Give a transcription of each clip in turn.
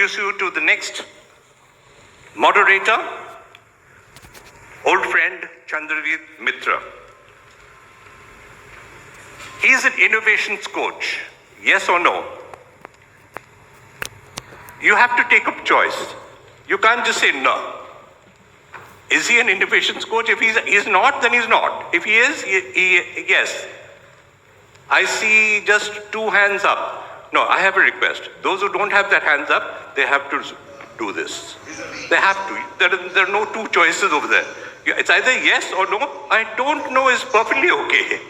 introduce you to the next moderator, old friend Chandraveer Mitra. He is an innovations coach, yes or no? You have to take up choice. You can't just say no. Is he an innovations coach? If he's not, then he's not. If he is, yes. I see just 2 hands up. No, I have a request. Those who don't have their hands up, they have to do this. They have to. There are no 2 choices over there. It's either yes or no. I don't know is perfectly okay.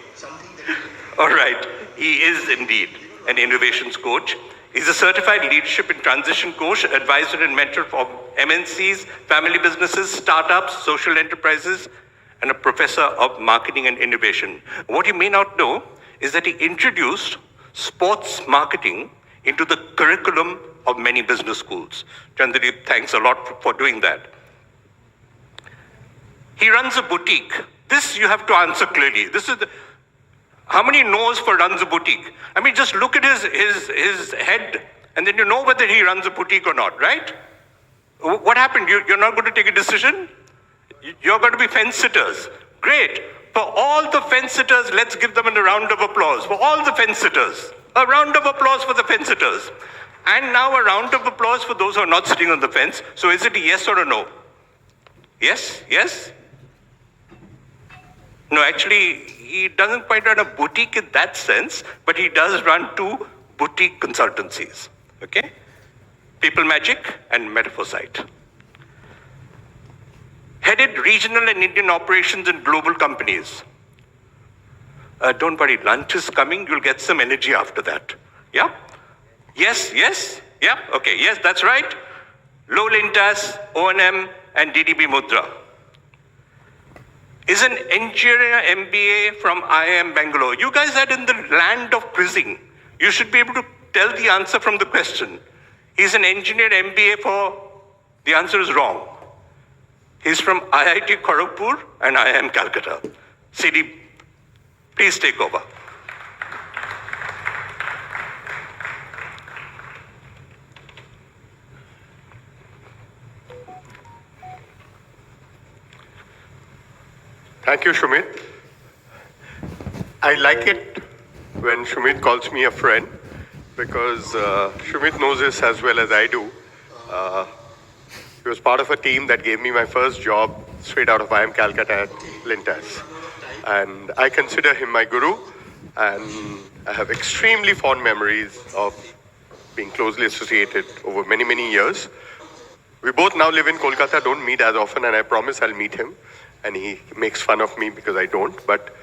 All right. He is indeed an innovations coach. He's a certified leadership and transition coach, advisor and mentor for MNCs, family businesses, startups, social enterprises, and a professor of marketing and innovation. What you may not know is that he introduced sports marketing into the curriculum of many business schools. Chandradeep, thanks a lot for doing that. He runs a boutique. This you have to answer clearly. This is how many knows for runs a boutique? I mean, just look at his head, and then you know whether he runs a boutique or not, right? What happened? You're not going to take a decision? You're going to be fence sitters. Great. For all the fence sitters, let's give them a round of applause. For all the fence sitters. A round of applause for the fence sitters. And now a round of applause for those who are not sitting on the fence. So is it a yes or a no? Yes? Yes? No, actually, he doesn't quite run a boutique in that sense, but he does run 2 boutique consultancies. Okay? People Magic and Metaphor Site. Headed regional and Indian operations in global companies. Don't worry, lunch is coming. You'll get some energy after that. Yeah? Yes, yes? Yeah? Okay, yes, that's right. Low Lintas, O&M, and DDB Mudra. Is an engineer MBA from IIM Bangalore. You guys are in the land of quizzing. You should be able to tell the answer from the question. He's an engineer MBA the answer is wrong. He's from IIT Kharagpur and IIM Calcutta. CD, please take over. Thank you, Shumit. I like it when Shumit calls me a friend because Shumit knows this as well as I do. He was part of a team that gave me my first job straight out of IIM Calcutta at Lintas. And I consider him my guru, and I have extremely fond memories of being closely associated over many, many years. We both now live in Kolkata, don't meet as often, and I promise I'll meet him. And he makes fun of me because I don't, but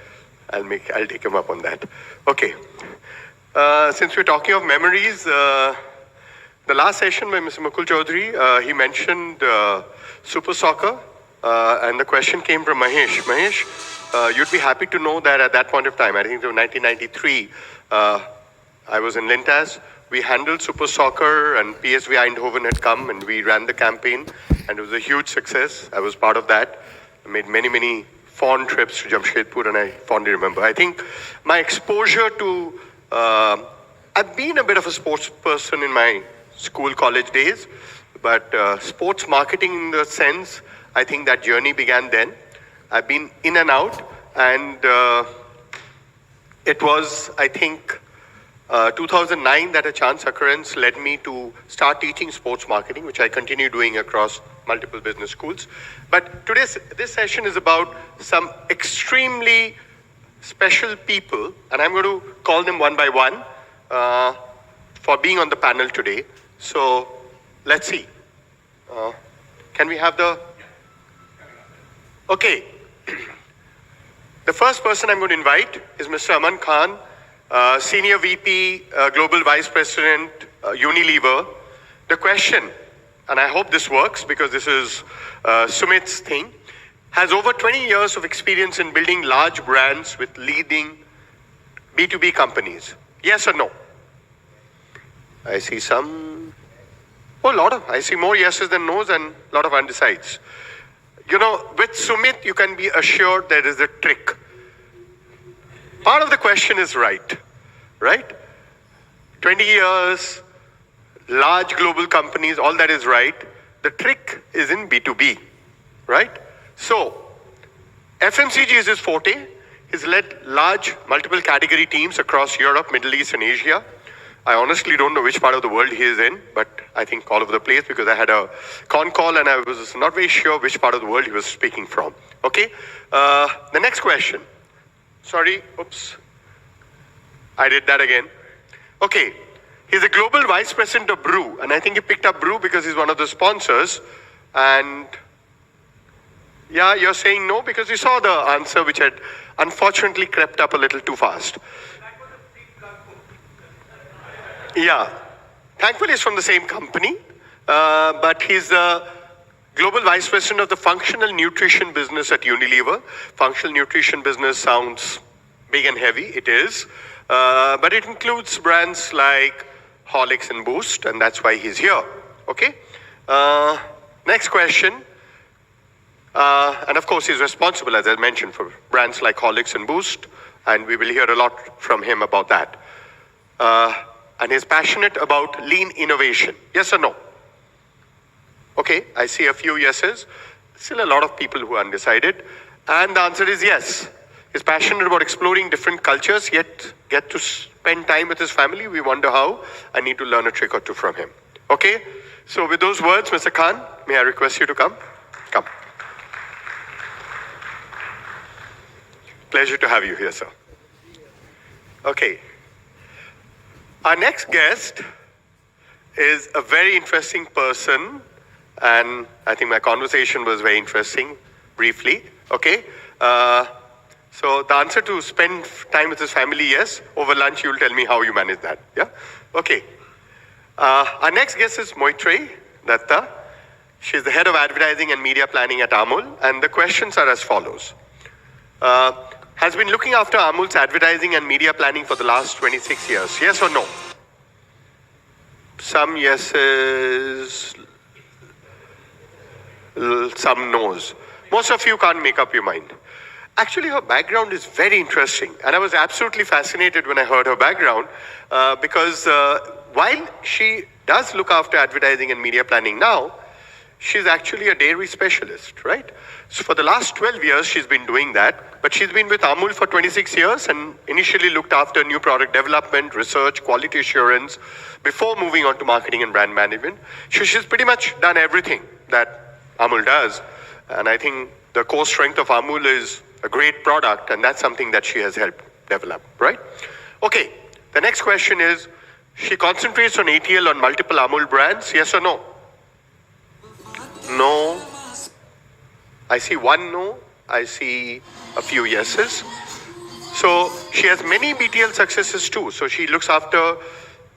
I'll take him up on that. Okay. Since we're talking of memories, the last session by Mr. Mukul Chaudhary, he mentioned Super Soccer, and the question came from Mahesh. Mahesh, you'd be happy to know that at that point of time, I think it was 1993, I was in Lintas. We handled Super Soccer, and PSV Eindhoven had come, and we ran the campaign, and it was a huge success. I was part of that. I made many, many fond trips to Jamshedpur, and I fondly remember. I think my exposure to, I've been a bit of a sports person in my school, college days, but sports marketing in the sense, I think that journey began then. I've been in and out, and it was, I think, 2009 that a chance occurrence led me to start teaching sports marketing, which I continue doing across multiple business schools. But this session is about some extremely special people, and I'm going to call them one by one for being on the panel today. So let's see. Can we have the... Okay. The first person I'm going to invite is Mr. Aman Khan, Senior VP, Global Vice President, Unilever. The question, and I hope this works because this is Sumit's thing, has over 20 years of experience in building large brands with leading B2B companies. Yes or no? I see I see more yeses than nos and a lot of undecideds. You know, with Sumit, you can be assured there is a trick. Part of the question is right? 20 years, large global companies, all that is right. The trick is in B2B, right? So, FMCG is his forte. He's led large multiple category teams across Europe, Middle East, and Asia. I honestly don't know which part of the world he is in, but I think all over the place because I had a con call and I was not very sure which part of the world he was speaking from. Okay, the next question. Sorry, oops. I did that again. Okay, he's a global vice president of Brew, and I think he picked up Brew because he's one of the sponsors. And yeah, you're saying no because you saw the answer which had unfortunately crept up a little too fast. Yeah, thankfully he's from the same company, but he's the global vice president of the functional nutrition business at Unilever. Functional nutrition business sounds big and heavy, it is, but it includes brands like Horlicks and Boost, and that's why he's here. Okay, next question. And of course he's responsible, as I mentioned, for brands like Horlicks and Boost, and we will hear a lot from him about that. And he's passionate about lean innovation. Yes or no? Okay, I see a few yeses. Still a lot of people who are undecided. And the answer is yes. He's passionate about exploring different cultures, yet get to spend time with his family. We wonder how. I need to learn a trick or two from him. Okay, so with those words, Mr. Khan, may I request you to come? Come. Pleasure to have you here, sir. Okay. Our next guest is a very interesting person, and I think my conversation was very interesting, briefly, okay? So the answer to spend time with his family, yes. Over lunch, you'll tell me how you manage that, yeah? Okay. Our next guest is Moitrey Datta. She's the head of advertising and media planning at Amul, and the questions are as follows. Has been looking after Amul's advertising and media planning for the last 26 years. Yes or no? Some yeses, some no's. Most of you can't make up your mind. Actually, her background is very interesting. And I was absolutely fascinated when I heard her background because while she does look after advertising and media planning now, she's actually a dairy specialist, right? So for the last 12 years, she's been doing that, but she's been with Amul for 26 years and initially looked after new product development, research, quality assurance, before moving on to marketing and brand management. So she's pretty much done everything that Amul does. And I think the core strength of Amul is a great product, and that's something that she has helped develop, right? Okay, the next question is, she concentrates on ATL on multiple Amul brands, yes or no? No. I see one no. I see a few yeses. So she has many BTL successes too. So she looks after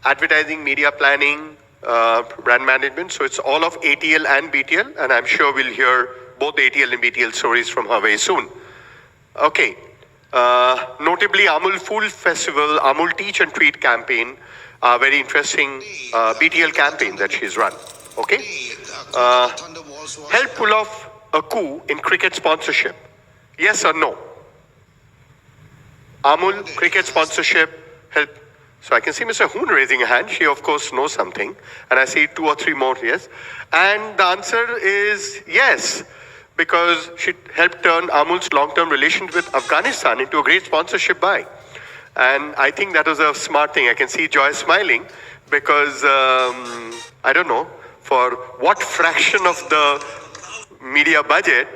advertising, media planning, brand management. So it's all of ATL and BTL. And I'm sure we'll hear both ATL and BTL stories from her very soon. Okay. Notably, Amul Food Festival, Amul Teach and Treat campaign, very interesting BTL campaign that she's run. Okay. Help pull off a coup in cricket sponsorship. Yes or no? Amul cricket sponsorship help. So I can see Mr. Hoon raising a hand. She of course knows something. And I see 2 or 3 more yes. And the answer is yes. Because she helped turn Amul's long-term relationship with Afghanistan into a great sponsorship buy. And I think that was a smart thing. I can see Joy smiling because, I don't know, for what fraction of the media budget,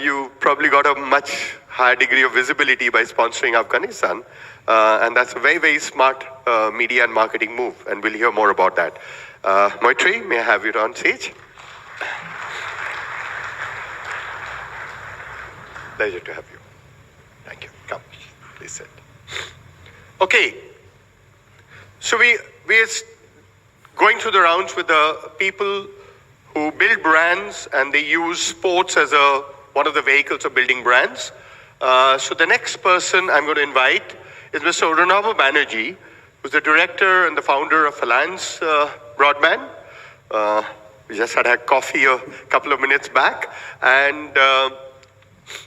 you probably got a much higher degree of visibility by sponsoring Afghanistan. And that's a very, very smart media and marketing move. And we'll hear more about that. Moitrey, may I have you on stage? Pleasure to have you. Thank you. Come, please sit. Okay. So we're going through the rounds with the people who build brands and they use sports as one of the vehicles of building brands. So the next person I'm going to invite is Mr. Urunaba Banerjee, who's the director and the founder of Alliance Broadband. We just had a coffee a couple of minutes back, and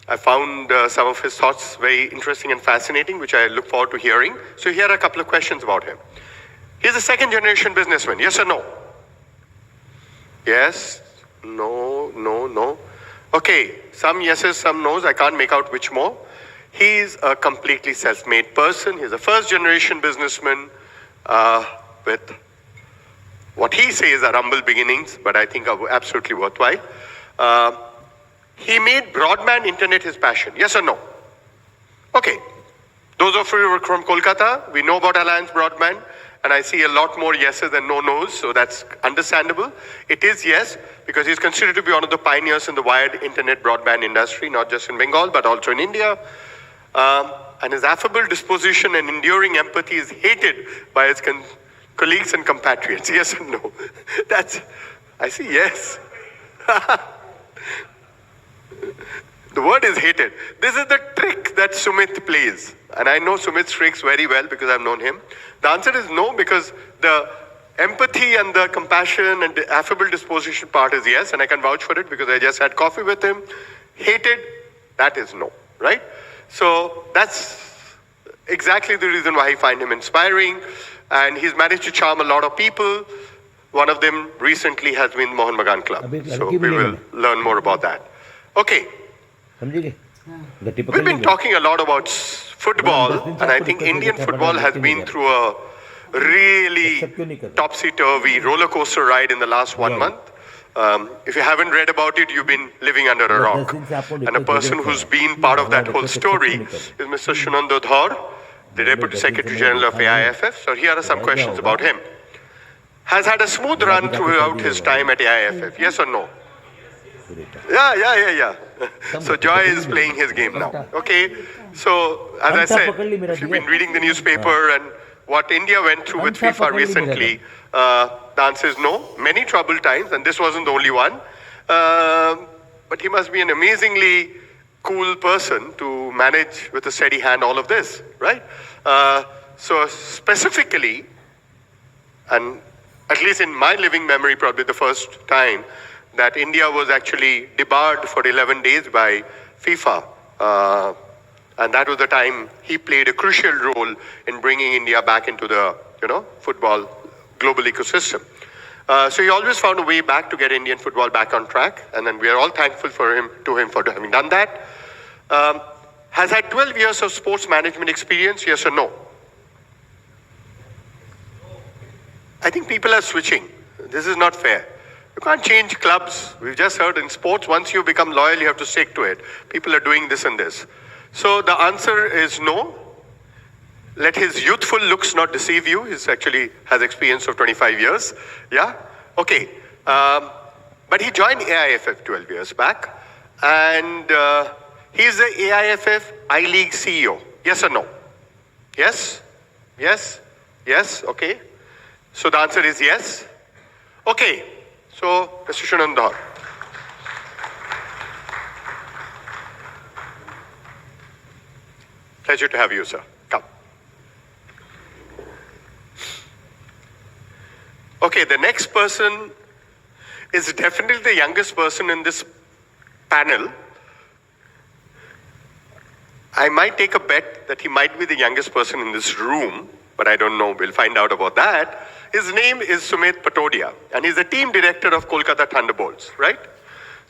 I found some of his thoughts very interesting and fascinating, which I look forward to hearing. So here are a couple of questions about him. He's a second generation businessman, yes or no? Yes, no, no, no. Okay, some yeses, some nos. I can't make out which more. He's a completely self-made person. He's a first-generation businessman with what he says are humble beginnings, but I think are absolutely worthwhile. He made broadband internet his passion. Yes or no? Okay. Those of you who are from Kolkata, we know about Alliance Broadband, and I see a lot more yeses than no-nos, so that's understandable. It is yes, because he's considered to be one of the pioneers in the wired internet broadband industry, not just in Bengal, but also in India. And his affable disposition and enduring empathy is hated by his colleagues and compatriots. Yes or no? I see yes. The word is hated. This is the trick that Sumit plays. And I know Sumit's tricks very well because I've known him. The answer is no, because the empathy and the compassion and the affable disposition part is yes, and I can vouch for it because I just had coffee with him. Hated, that is no, right? So that's exactly the reason why I find him inspiring. And he's managed to charm a lot of people. One of them recently has been Mohan Bagan Club. So we will learn more about that. Okay. We've been talking a lot about football, and I think Indian football has been through a really topsy-turvy roller coaster ride in the last 1 month. If you haven't read about it, you've been living under a rock. And a person who's been part of that whole story is Mr. Sunanda Dhar, the Deputy Secretary General of AIFF. So here are some questions about him. Has had a smooth run throughout his time at AIFF, yes or no? Yeah. So Joy is playing his game now. Okay, so as I said, if you've been reading the newspaper and what India went through with FIFA recently, the answer is no. Many troubled times, and this wasn't the only one. But he must be an amazingly cool person to manage with a steady hand all of this, right? So specifically, and at least in my living memory, probably the first time that India was actually debarred for 11 days by FIFA. And that was the time he played a crucial role in bringing India back into the, football global ecosystem. So he always found a way back to get Indian football back on track. And then we are all thankful for him for having done that. Has had 12 years of sports management experience, yes or no? I think people are switching. This is not fair. You can't change clubs. We've just heard in sports, once you become loyal, you have to stick to it. People are doing this and this. So the answer is no. Let his youthful looks not deceive you. He actually has experience of 25 years. Yeah? Okay. But he joined AIFF 12 years back. And he's the AIFF I-League CEO. Yes or no? Yes? Yes? Yes? Okay. So the answer is yes. Okay. So, Mr. Sunanda Dhar. Pleasure to have you, sir. Come. Okay, the next person is definitely the youngest person in this panel. I might take a bet that he might be the youngest person in this room, but I don't know. We'll find out about that. His name is Sumit Patodia, and he's the team director of Kolkata Thunderbolts, right?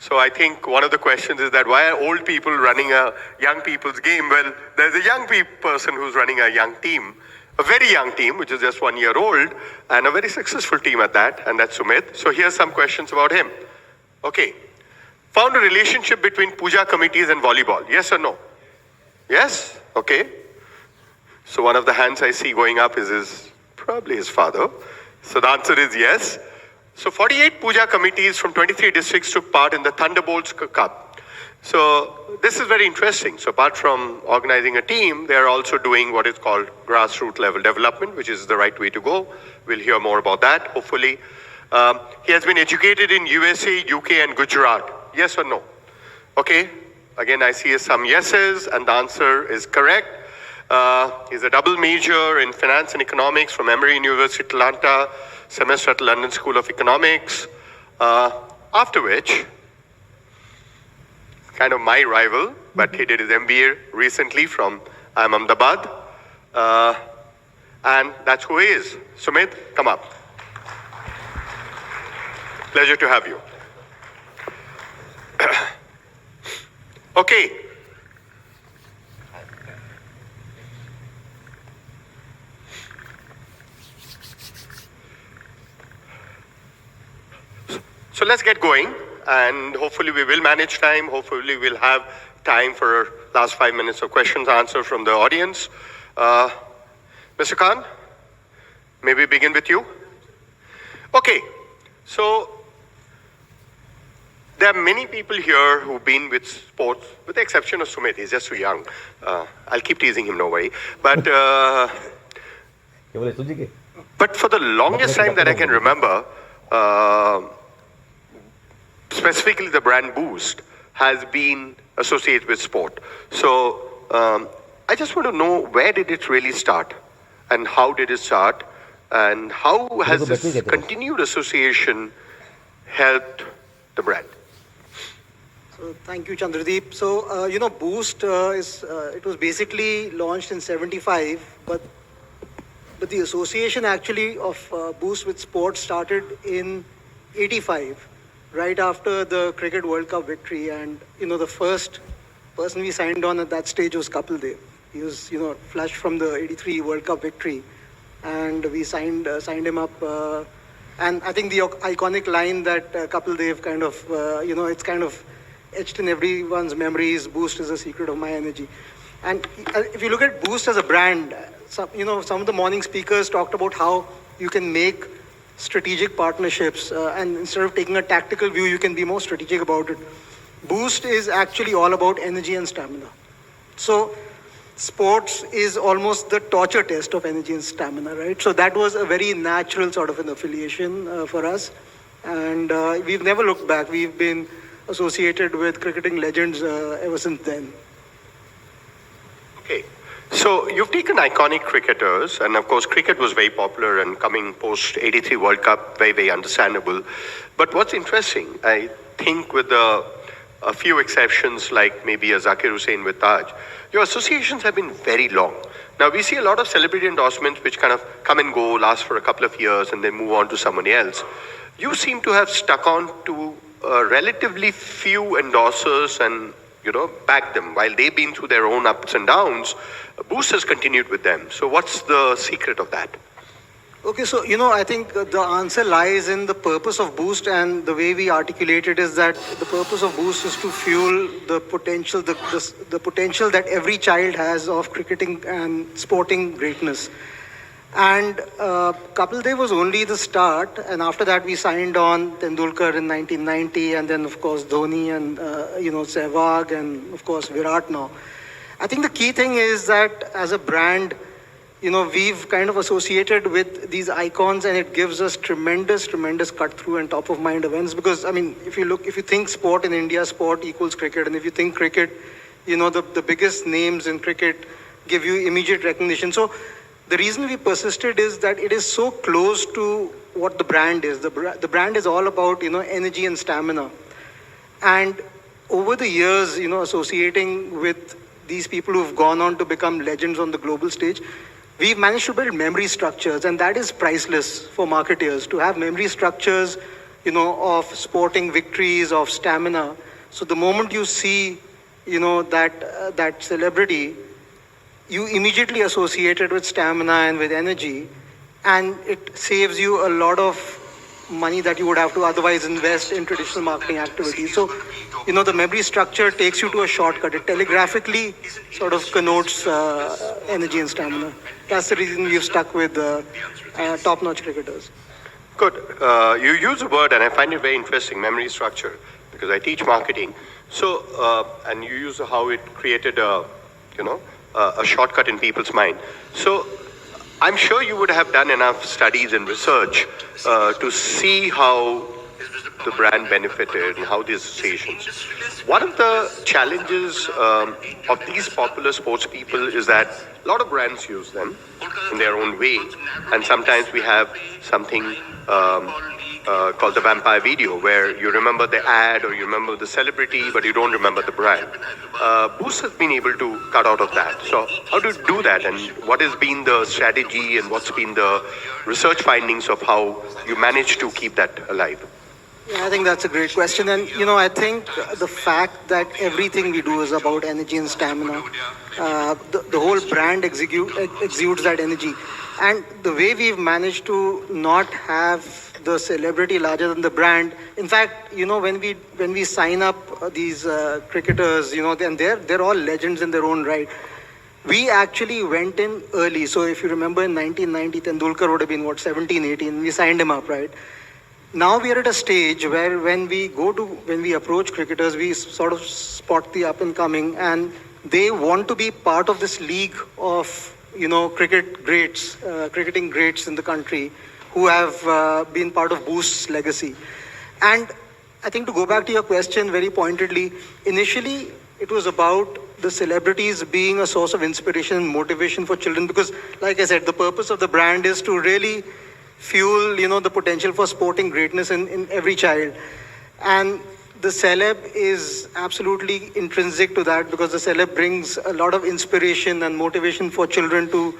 So I think one of the questions is that why are old people running a young people's game? Well, there's a young person who's running a young team, a very young team, which is just 1 year old, and a very successful team at that, and that's Sumit. So here's some questions about him. Okay. Found a relationship between puja committees and volleyball, yes or no? Yes? Okay. So one of the hands I see going up is probably his father. So the answer is yes. So 48 puja committees from 23 districts took part in the Thunderbolts Cup. So this is very interesting. So apart from organizing a team, they are also doing what is called grassroots level development, which is the right way to go. We'll hear more about that, hopefully. He has been educated in USA, UK, and Gujarat. Yes or no? Okay. Again, I see some yeses, and the answer is correct. He's a double major in finance and economics from Emory University, Atlanta, semester at London School of Economics. After which, kind of my rival, but he did his MBA recently from Ahmedabad. And that's who he is. Sumit, come up. Pleasure to have you. Okay. So let's get going, and hopefully we will manage time. Hopefully we'll have time for last 5 minutes of questions answered from the audience. Mr. Khan, may we begin with you? Okay, so there are many people here who've been with sports, with the exception of Sumit. He's just too young. I'll keep teasing him, no worry. But for the longest time that I can remember, specifically the brand Boost has been associated with sport. So I just want to know, where did it really start, and how did it start, and how has this continued association helped the brand? So thank you, Chandradeep. So Boost it was basically launched in '75, but the association actually of Boost with sports started in '85. Right after the Cricket World Cup victory, and the first person we signed on at that stage was Kapil Dev. He was flushed from the '83 World Cup victory, and we signed him up. And I think the iconic line that Kapil Dev kind of it's kind of etched in everyone's memories: "Boost is the secret of my energy." And if you look at Boost as a brand, some of the morning speakers talked about how you can make strategic partnerships, and instead of taking a tactical view, you can be more strategic about it. Boost is actually all about energy and stamina. So sports is almost the torture test of energy and stamina, right? So that was a very natural sort of an affiliation for us, and we've never looked back. We've been associated with cricketing legends ever since then. Okay. So you've taken iconic cricketers, and of course cricket was very popular and coming post '83 World Cup, very, very understandable. But what's interesting, I think with a few exceptions like maybe a Zakir Hussain with Taj, your associations have been very long. Now we see a lot of celebrity endorsements which kind of come and go, last for a couple of years and then move on to someone else. You seem to have stuck on to relatively few endorsers and back them. While they've been through their own ups and downs, Boost has continued with them. So what's the secret of that? Okay, so I think the answer lies in the purpose of Boost, and the way we articulate it is that the purpose of Boost is to fuel the potential, the potential that every child has of cricketing and sporting greatness. And Kapil Dev was only the start, and after that we signed on Tendulkar in 1990, and then of course Dhoni and Sehwag, and of course Virat now. I think the key thing is that as a brand, we've kind of associated with these icons, and it gives us tremendous cut through and top of mind events. Because if you think sport in India, sport equals cricket, and if you think cricket, the biggest names in cricket give you immediate recognition. So the reason we persisted is that it is so close to what the brand is. The brand is all about, energy and stamina. And over the years, associating with these people who've gone on to become legends on the global stage, we've managed to build memory structures, and that is priceless for marketeers, to have memory structures, of sporting victories, of stamina. So the moment you see, that celebrity, you immediately associate it with stamina and with energy, and it saves you a lot of money that you would have to otherwise invest in traditional marketing activities. So, the memory structure takes you to a shortcut. It telegraphically sort of connotes energy and stamina. That's the reason we've stuck with top-notch cricketers. Good. You use a word, and I find it very interesting, memory structure, because I teach marketing. So, and you use how it created a shortcut in people's mind. So I'm sure you would have done enough studies and research to see how the brand benefited and how the associations. One of the challenges of these popular sports people is that a lot of brands use them in their own way, and sometimes we have something called the vampire video, where you remember the ad or you remember the celebrity, but you don't remember the brand. Boost has been able to cut out of that. So how do you do that, and what has been the strategy, and what's been the research findings of how you managed to keep that alive? Yeah, I think that's a great question. And, I think the fact that everything we do is about energy and stamina, the whole brand exudes that energy. And the way we've managed to not have the celebrity larger than the brand. In fact, when we sign up these cricketers, then they're all legends in their own right. We actually went in early. So if you remember in 1990, Tendulkar would have been, 17, 18. We signed him up, right? Now we are at a stage where when we approach cricketers, we sort of spot the up and coming, and they want to be part of this league of, cricketing greats in the country who have been part of Boost's legacy. And I think to go back to your question very pointedly, initially it was about the celebrities being a source of inspiration and motivation for children because, like I said, the purpose of the brand is to really fuel, the potential for sporting greatness in every child. And the celeb is absolutely intrinsic to that because the celeb brings a lot of inspiration and motivation for children to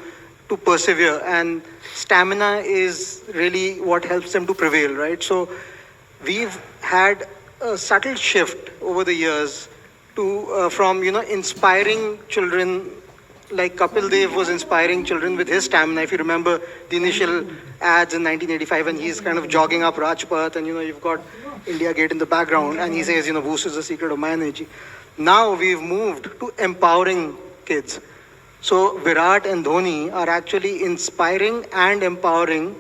persevere. And stamina is really what helps them to prevail, right? So we've had a subtle shift over the years to from inspiring children, like Kapil Dev was inspiring children with his stamina. If you remember the initial ads in 1985, and he's kind of jogging up Rajpath, and you've got India Gate in the background, and he says, Boost is the secret of my energy. Now we've moved to empowering kids. So Virat and Dhoni are actually inspiring and empowering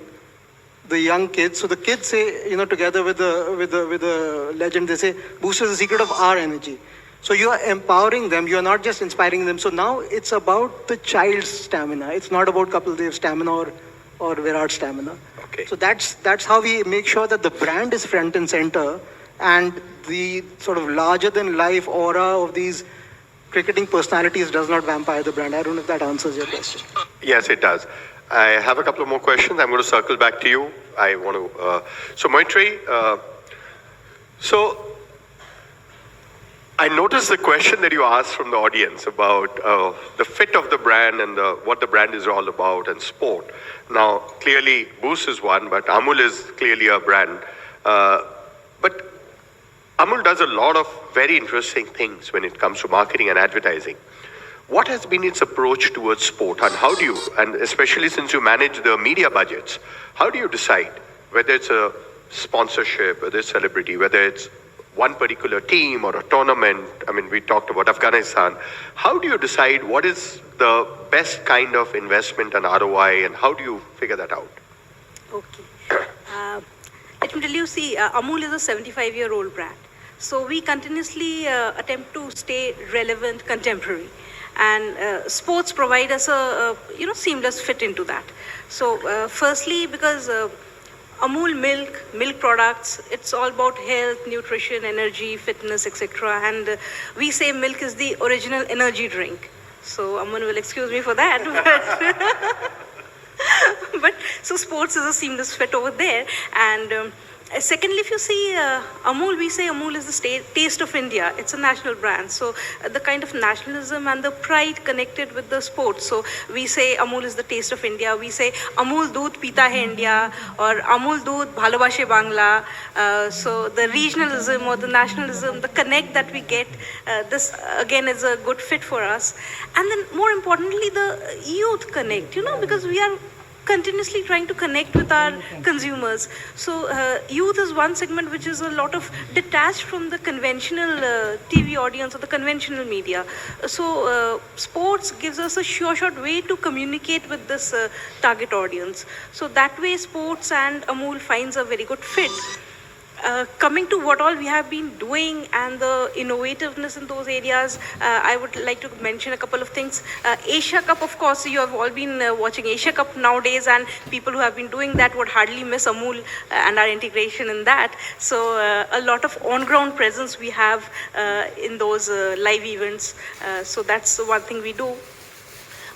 the young kids. So the kids say, together with the legend, they say, Boost is the secret of our energy. So you are empowering them. You are not just inspiring them. So now it's about the child's stamina. It's not about Kapil Dev's stamina or Virat's stamina. Okay. So that's how we make sure that the brand is front and center, and the sort of larger than life aura of these cricketing personalities does not vampire the brand. I don't know if that answers your question. Yes, it does. I have a couple of more questions. I'm going to circle back to you. I want to. So Maitri, I noticed the question that you asked from the audience about the fit of the brand and what the brand is all about and sport. Now, clearly, Boost is one, but Amul is clearly a brand. But Amul does a lot of very interesting things when it comes to marketing and advertising. What has been its approach towards sport, and how do you, and especially since you manage the media budgets, how do you decide whether it's a sponsorship, whether it's celebrity, whether it's one particular team or a tournament? I mean, we talked about Afghanistan. How do you decide what is the best kind of investment and ROI, and how do you figure that out? Okay. Let me tell you, see, Amul is a 75-year-old brand. So we continuously attempt to stay relevant, contemporary. And sports provide us a seamless fit into that. So firstly, because Amul milk products, it's all about health, nutrition, energy, fitness, etc. And we say milk is the original energy drink. So Aman will excuse me for that. But so sports is a seamless fit over there. And secondly, if you see Amul, we say Amul is the taste of India. It's a national brand. So the kind of nationalism and the pride connected with the sport. So we say Amul is the taste of India. We say Amul Doodh Pita Hai India, or Amul Doodh Bhalobashe Bangla. So the regionalism or the nationalism, the connect that we get, this again is a good fit for us. And then more importantly, the youth connect, because we are continuously trying to connect with our consumers. So youth is one segment which is a lot of detached from the conventional TV audience or the conventional media. So sports gives us a short way to communicate with this target audience. So that way sports and Amul finds a very good fit. Coming to what all we have been doing and the innovativeness in those areas, I would like to mention a couple of things. Asia Cup, of course, you have all been watching Asia Cup nowadays, and people who have been doing that would hardly miss Amul and our integration in that. So a lot of on-ground presence we have in those live events. So that's one thing we do.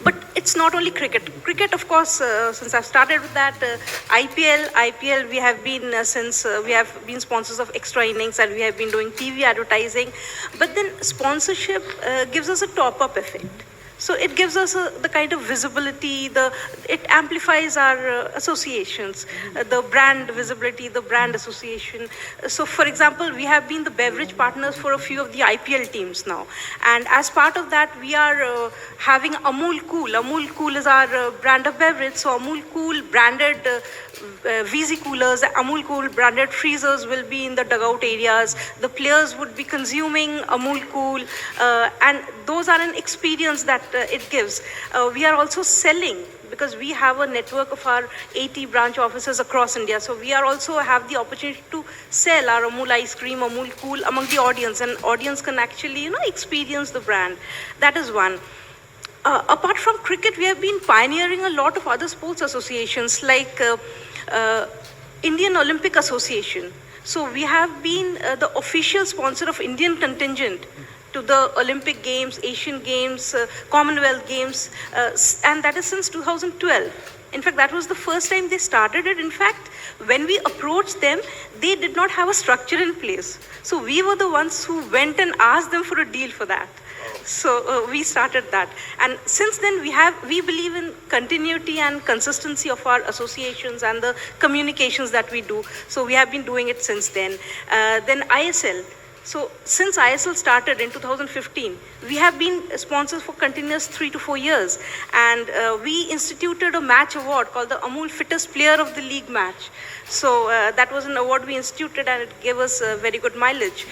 But it's not only cricket. Cricket, of course, since I've started with that, IPL, we have been since we have been sponsors of Extra Innings, and we have been doing TV advertising. But then sponsorship gives us a top-up effect. So it gives us the kind of visibility, it amplifies our associations, the brand visibility, the brand association. So for example, we have been the beverage partners for a few of the IPL teams now. And as part of that, we are having Amul Cool. Amul Cool is our brand of beverage. So Amul Cool branded VZ coolers, Amul Cool branded freezers will be in the dugout areas. The players would be consuming Amul Cool, and those are an experience that it gives. We are also selling, because we have a network of our 80 branch offices across India. So we are also have the opportunity to sell our Amul ice cream, Amul Cool among the audience, and audience can actually, experience the brand. That is one. Apart from cricket, we have been pioneering a lot of other sports associations like Indian Olympic Association. So we have been the official sponsor of Indian contingent to the Olympic Games, Asian Games, Commonwealth Games, and that is since 2012. In fact, that was the first time they started it. In fact, when we approached them, they did not have a structure in place. So we were the ones who went and asked them for a deal for that. So we started that. And since then, we believe in continuity and consistency of our associations and the communications that we do. So we have been doing it since then. Then ISL. So since ISL started in 2015, we have been sponsors for continuous 3 to 4 years. And we instituted a match award called the Amul Fittest Player of the League match. So that was an award we instituted, and it gave us very good mileage.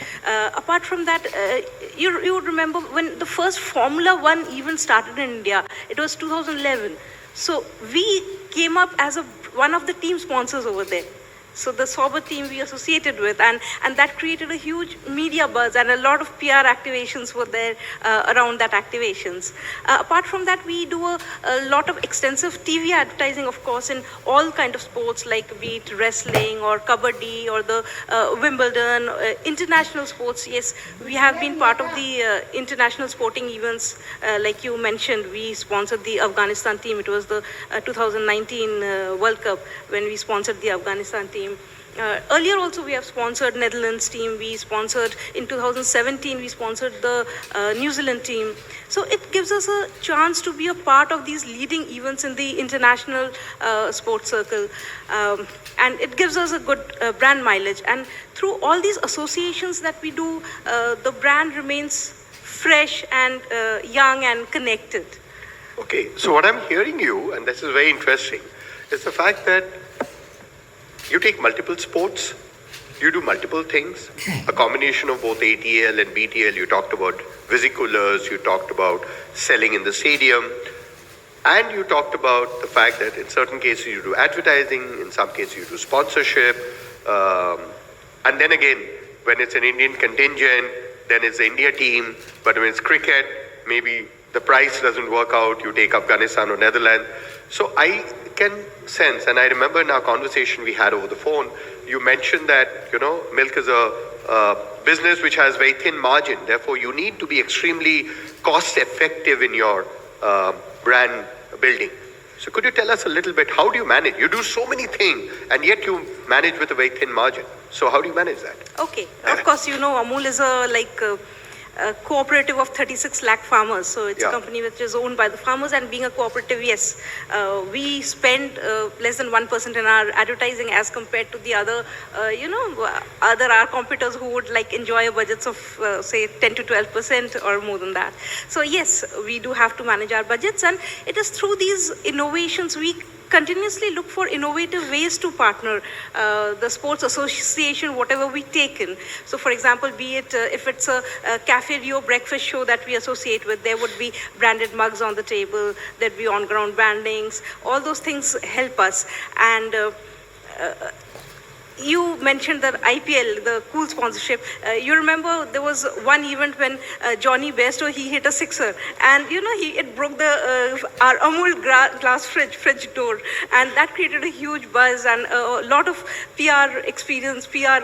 Apart from that, you would remember when the first Formula One event started in India, it was 2011. So we came up as one of the team sponsors over there. So the Sauber team we associated with, and that created a huge media buzz, and a lot of PR activations were there around that activations. Apart from that, we do a lot of extensive TV advertising, of course, in all kind of sports, like be it wrestling or kabaddi or the Wimbledon, international sports. Yes, we have been part of the international sporting events. Like you mentioned, we sponsored the Afghanistan team. It was the 2019 World Cup when we sponsored the Afghanistan team. Earlier also we have sponsored Netherlands team. We sponsored in 2017, we sponsored the New Zealand team. So it gives us a chance to be a part of these leading events in the international sports circle. And it gives us a good brand mileage. And through all these associations that we do, the brand remains fresh and young and connected. Okay, so what I'm hearing you, and this is very interesting, is the fact that you take multiple sports, you do multiple things, a combination of both ATL and BTL. You talked about vesiculars, you talked about selling in the stadium, and you talked about the fact that in certain cases you do advertising, in some cases you do sponsorship, and then again, when it's an Indian contingent, then it's the India team, but when it's cricket, maybe the price doesn't work out, you take Afghanistan or Netherlands. So I can sense, and I remember in our conversation we had over the phone, you mentioned that, milk is a business which has very thin margin. Therefore, you need to be extremely cost effective in your brand building. So could you tell us a little bit, how do you manage? You do so many things, and yet you manage with a very thin margin. So how do you manage that? Okay, of course, Amul is a cooperative of 36 lakh farmers. So it's a company which is owned by the farmers, and being a cooperative, yes, we spend less than 1% in our advertising as compared to the other, our competitors who would enjoy budgets of say 10 to 12% or more than that. So yes, we do have to manage our budgets, and it is through these innovations we continuously look for innovative ways to partner the sports association, whatever we take in. So for example, be it if it's a Cafe Rio breakfast show that we associate with, there would be branded mugs on the table, there'd be on-ground brandings, all those things help us. And you mentioned the IPL, the cool sponsorship. You remember there was one event when Johnny Bairstow, he hit a sixer, and it broke the our Amul glass fridge door, and that created a huge buzz and a lot of PR experience, PR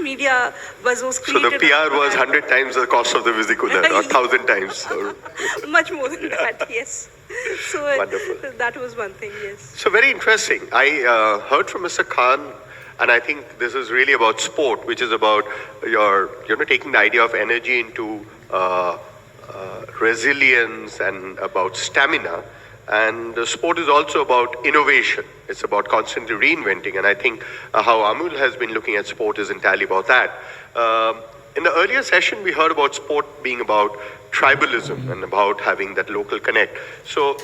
media buzz was created. So the PR was 100 times the cost of the vesicular, or 1,000 times. Or... Much more than that, yes. So wonderful. That was one thing, yes. So very interesting. I heard from Mr. Khan. And I think this is really about sport, which is about your, taking the idea of energy into resilience and about stamina. And sport is also about innovation. It's about constantly reinventing. And I think how Amul has been looking at sport is entirely about that. In the earlier session, we heard about sport being about tribalism and about having that local connect. So,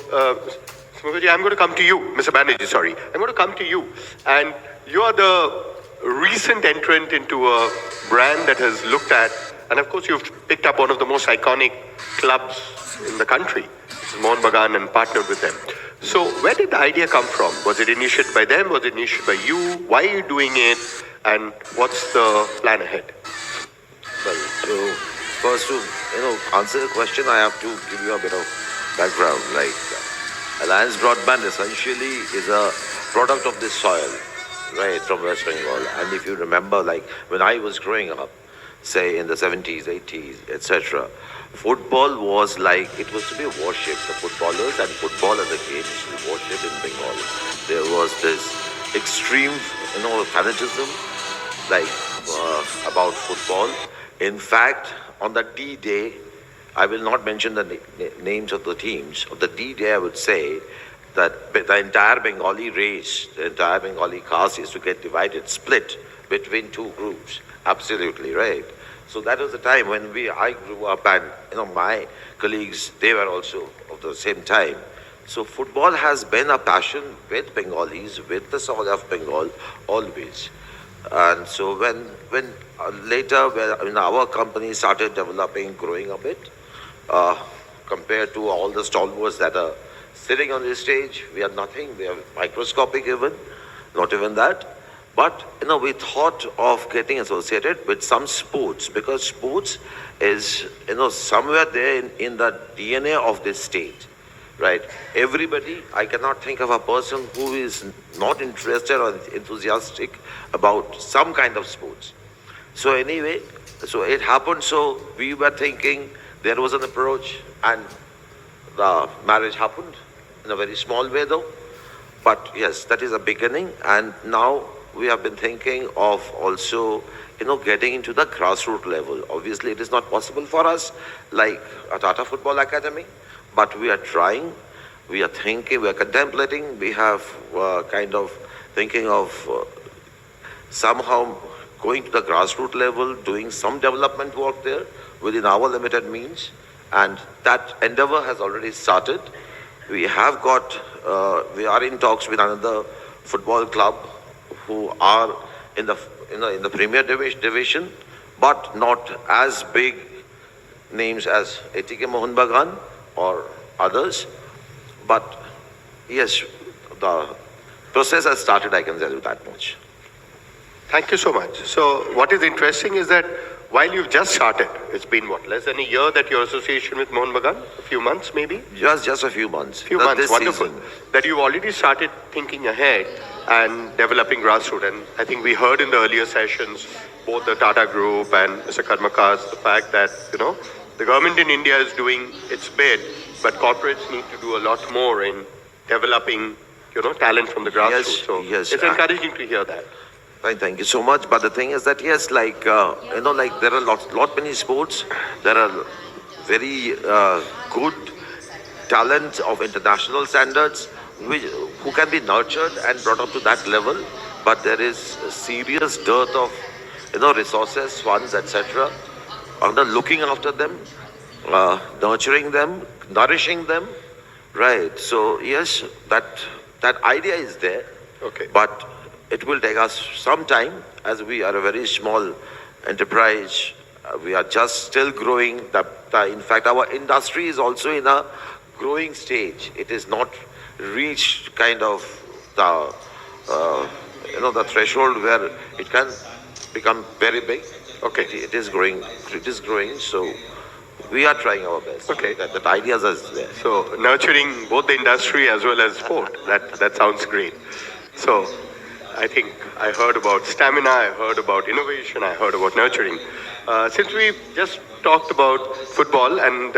Smriti, I'm going to come to you, Mr. Banerjee, sorry. I'm going to come to you. And you are the recent entrant into a brand that has looked at, and of course you've picked up one of the most iconic clubs in the country, which is Mohun Bagan, and partnered with them. So where did the idea come from? Was it initiated by them? Was it initiated by you? Why are you doing it? And what's the plan ahead? Well, so first to answer the question, I have to give you a bit of background. Like Alliance Broadband essentially is a product of this soil, right, from West Bengal. And if you remember, like when I was growing up, say in the 70s, 80s, etc., football was like, it was to be worshipped. The footballers and football as a game is to be worshipped in Bengal. There was this extreme, fanatism, like about football. In fact, on the D-Day, I will not mention the names of the teams. On the D-Day, I would say that the entire Bengali race, the entire Bengali caste is to get divided, split between two groups. Absolutely, right? So that was the time when I grew up, and my colleagues, they were also of the same time. So football has been a passion with Bengalis, with the soul of Bengal, always. And so when later when our company started developing, growing a bit, compared to all the stalwarts that are sitting on this stage, we are nothing. We are microscopic even, not even that. But we thought of getting associated with some sports, because sports is somewhere there in the DNA of this state, right? Everybody, I cannot think of a person who is not interested or enthusiastic about some kind of sports. So anyway, so it happened. So we were thinking, there was an approach, and the marriage happened in a very small way though. But yes, that is a beginning. And now we have been thinking of also, getting into the grassroots level. Obviously, it is not possible for us like a Tata Football Academy, but we are trying, we are thinking, we are contemplating, we have kind of thinking of somehow going to the grassroots level, doing some development work there within our limited means. And that endeavor has already started. We have got, we are in talks with another football club who are in the Premier Division, but not as big names as ATK Mohun Bagan or others. But yes, the process has started, I can tell you that much. Thank you so much. So what is interesting is that while you've just started, it's been what, less than a year that your association with Mohun Bagan? A few months maybe? Just a few months. Wonderful. Season. That you've already started thinking ahead and developing grassroots. And I think we heard in the earlier sessions, both the Tata Group and Mr. Karmakas, the fact that, the government in India is doing its bit, but corporates need to do a lot more in developing, talent from the grassroots. Yes. It's encouraging to hear that. Fine, thank you so much. But the thing is that yes, like like there are lot many sports. There are very good talent of international standards, who can be nurtured and brought up to that level. But there is a serious dearth of resources, funds, etc. Under looking after them, nurturing them, nourishing them, right? So yes, that idea is there. Okay. But it will take us some time, as we are a very small enterprise. We are just still growing. In fact, our industry is also in a growing stage. It is not reached kind of the threshold where it can become very big. Okay. It is growing. So we are trying our best. Okay. That ideas are there. So nurturing both the industry as well as sport. That sounds great. So I think I heard about stamina, I heard about innovation, I heard about nurturing. Since we just talked about football, and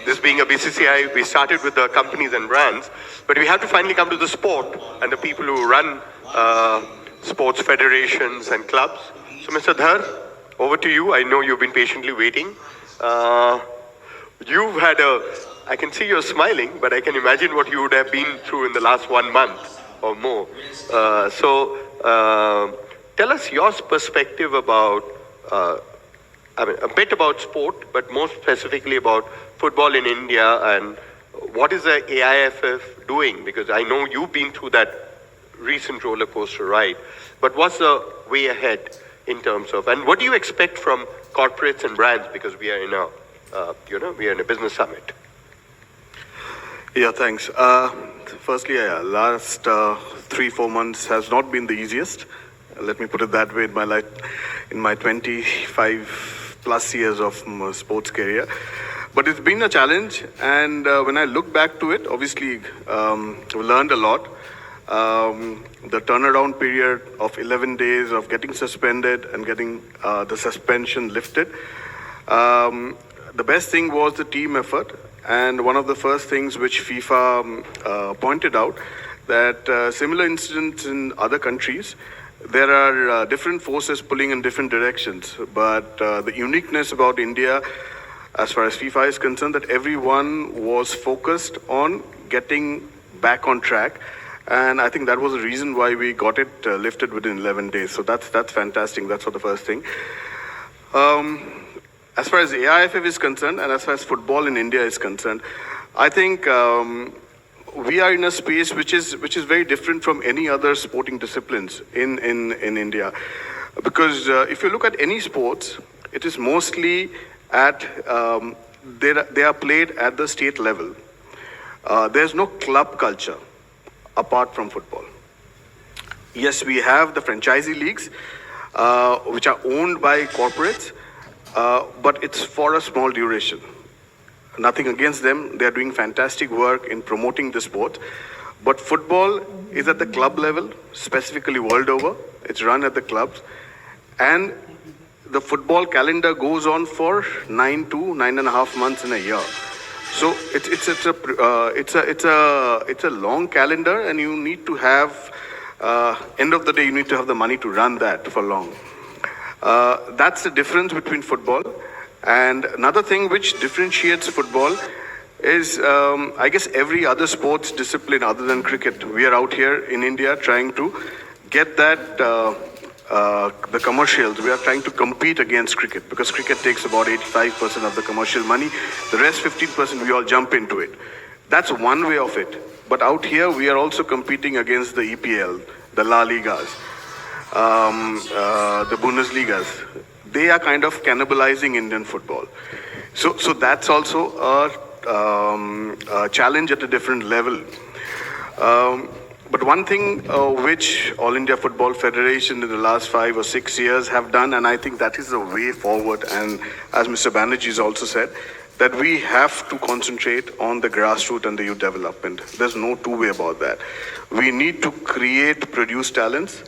this being a BCCI, we started with the companies and brands, but we have to finally come to the sport and the people who run sports federations and clubs. So Mr. Dhar, over to you. I know you've been patiently waiting. You've had I can see you're smiling, but I can imagine what you would have been through in the last 1 month or more. Tell us your perspective about, a bit about sport, but more specifically about football in India, and what is the AIFF doing? Because I know you've been through that recent roller coaster ride, but what's the way ahead in terms of, and what do you expect from corporates and brands? Because we are in we are in a business summit. Yeah, thanks. Firstly, last 3-4 months has not been the easiest. Let me put it that way in my life, in my 25 plus years of sports career. But it's been a challenge, and when I look back to it, obviously we learned a lot. The turnaround period of 11 days of getting suspended and getting the suspension lifted. The best thing was the team effort, and one of the first things which FIFA pointed out, that similar incidents in other countries, there are different forces pulling in different directions, but the uniqueness about India as far as FIFA is concerned, that everyone was focused on getting back on track. And I think that was the reason why we got it lifted within 11 days. So that's fantastic. That's for the first thing. As far as AIFF is concerned, and as far as football in India is concerned, I think we are in a space which is very different from any other sporting disciplines in India. Because if you look at any sports, it is mostly at they are played at the state level. There's no club culture apart from football. Yes, we have the franchisee leagues, which are owned by corporates, but it's for a small duration. Nothing against them. They're doing fantastic work in promoting the sport. But football is at the club level, specifically world over. It's run at the clubs. And the football calendar goes on for 9 to 9.5 months in a year. So it's a long calendar, and you need to have end of the day you need to have the money to run that for long. That's the difference between football. And another thing which differentiates football is, I guess, every other sports discipline other than cricket. We are out here in India trying to get that the commercials. We are trying to compete against cricket, because cricket takes about 85% of the commercial money. The rest 15% we all jump into it. That's one way of it. But out here we are also competing against the EPL, the La Ligas, the Bundesligas. They are kind of cannibalizing Indian football. So that's also a challenge at a different level. But one thing which All India Football Federation in the last 5 or 6 years have done, and I think that is the way forward, and as Mr. Banerjee has also said, that we have to concentrate on the grassroots and the youth development. There's no two way about that. We need to produce talents,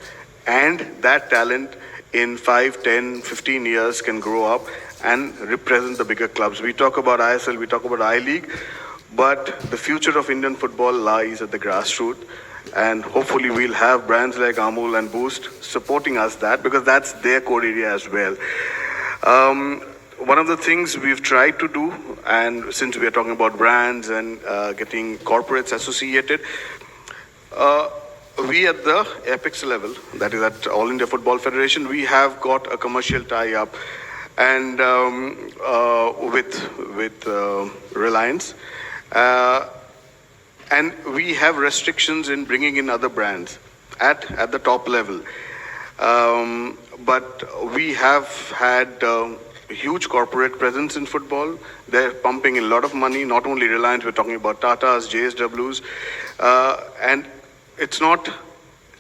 and that talent in 5, 10, 15 years can grow up and represent the bigger clubs. We talk about ISL, we talk about I-League, but the future of Indian football lies at the grassroots. And hopefully we'll have brands like Amul and Boost supporting us that, because that's their core area as well. One of the things we've tried to do, and since we are talking about brands and getting corporates associated, we at the Apex level, that is at All India Football Federation, we have got a commercial tie-up and with Reliance. And we have restrictions in bringing in other brands at the top level. But we have had huge corporate presence in football. They're pumping in a lot of money, not only Reliance, we're talking about Tatas, JSWs. And it's not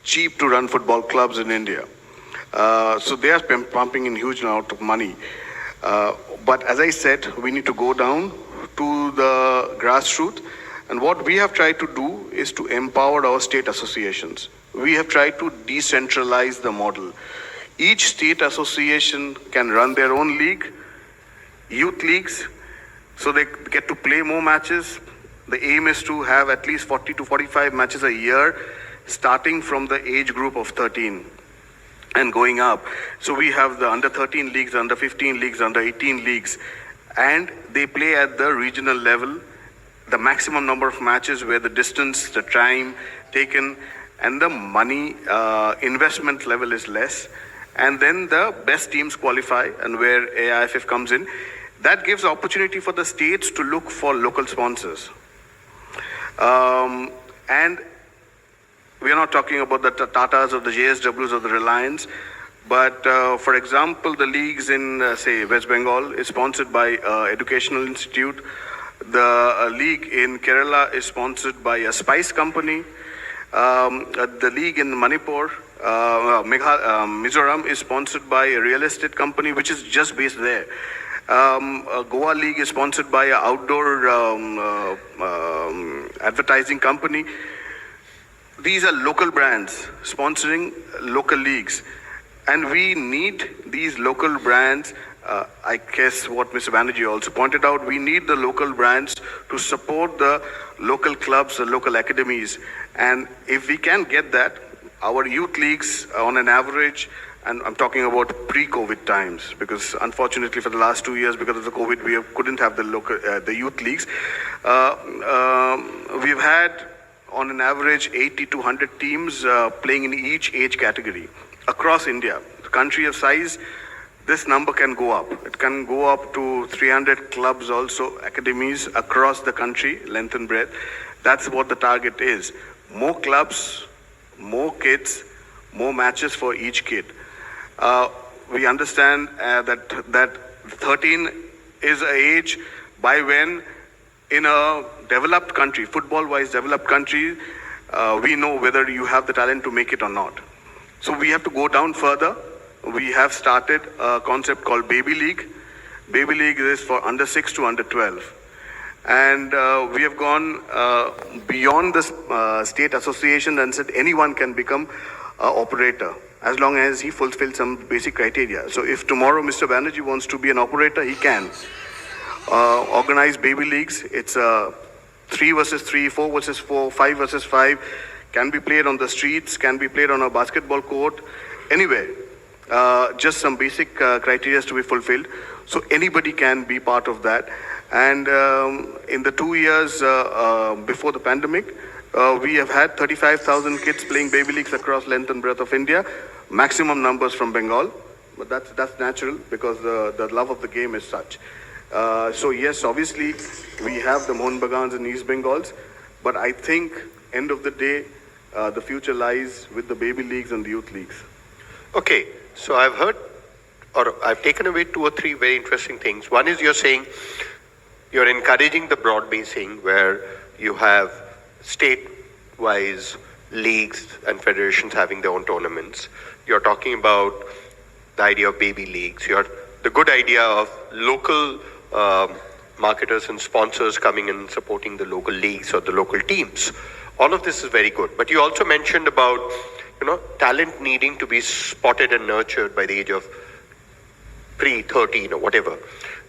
cheap to run football clubs in India. So they are pumping in huge amount of money. But as I said, we need to go down to the grassroots. And what we have tried to do is to empower our state associations. We have tried to decentralize the model. Each state association can run their own league, youth leagues, so they get to play more matches. The aim is to have at least 40 to 45 matches a year, starting from the age group of 13 and going up. So we have the under 13 leagues, under 15 leagues, under 18 leagues. and they play at the regional level, the maximum number of matches where the distance, the time taken, and the money investment level is less. And then the best teams qualify, and where AIFF comes in. That gives opportunity for the states to look for local sponsors. And we are not talking about the Tatas or the JSWs or the Reliance, but for example, the leagues in, say, West Bengal is sponsored by Educational Institute. The league in Kerala is sponsored by a spice company. The league in Manipur, Mizoram, is sponsored by a real estate company which is just based there. Goa league is sponsored by an outdoor advertising company. These are local brands sponsoring local leagues, and we need these local brands. I guess what Mr. Banerjee also pointed out, we need the local brands to support the local clubs, the local academies. And if we can get that, our youth leagues on an average, and I'm talking about pre-COVID times, because unfortunately for the last 2 years, because of the COVID, we couldn't have the youth leagues. We've had on an average 80 to 100 teams playing in each age category across India. The country of size, this number can go up. It can go up to 300 clubs also, academies across the country, length and breadth. That's what the target is. More clubs, more kids, more matches for each kid. We understand that 13 is an age by when in a developed country, football-wise developed country, we know whether you have the talent to make it or not. So we have to go down further. We have started a concept called Baby League. Baby League is for under 6 to under 12. And we have gone beyond the state association and said anyone can become an operator as long as he fulfills some basic criteria. So if tomorrow Mr. Banerjee wants to be an operator, he can. Organize baby leagues. It's 3 versus 3, 4 versus 4, 5 versus 5. Can be played on the streets, can be played on a basketball court, anywhere. Just some basic criteria to be fulfilled. So anybody can be part of that. And in the 2 years before the pandemic, we have had 35,000 kids playing baby leagues across length and breadth of India. Maximum numbers from Bengal, but that's natural because the love of the game is such. So yes, obviously we have the Mohun Bagans and East Bengals, but I think end of the day, the future lies with the baby leagues and the youth leagues. Okay, so I've heard, or I've taken away 2 or 3 very interesting things. One is you're saying you're encouraging the broad basing where you have state-wise leagues and federations having their own tournaments. You're talking about the idea of baby leagues. The good idea of local marketers and sponsors coming and supporting the local leagues or the local teams. All of this is very good. But you also mentioned about, talent needing to be spotted and nurtured by the age of pre-13 or whatever.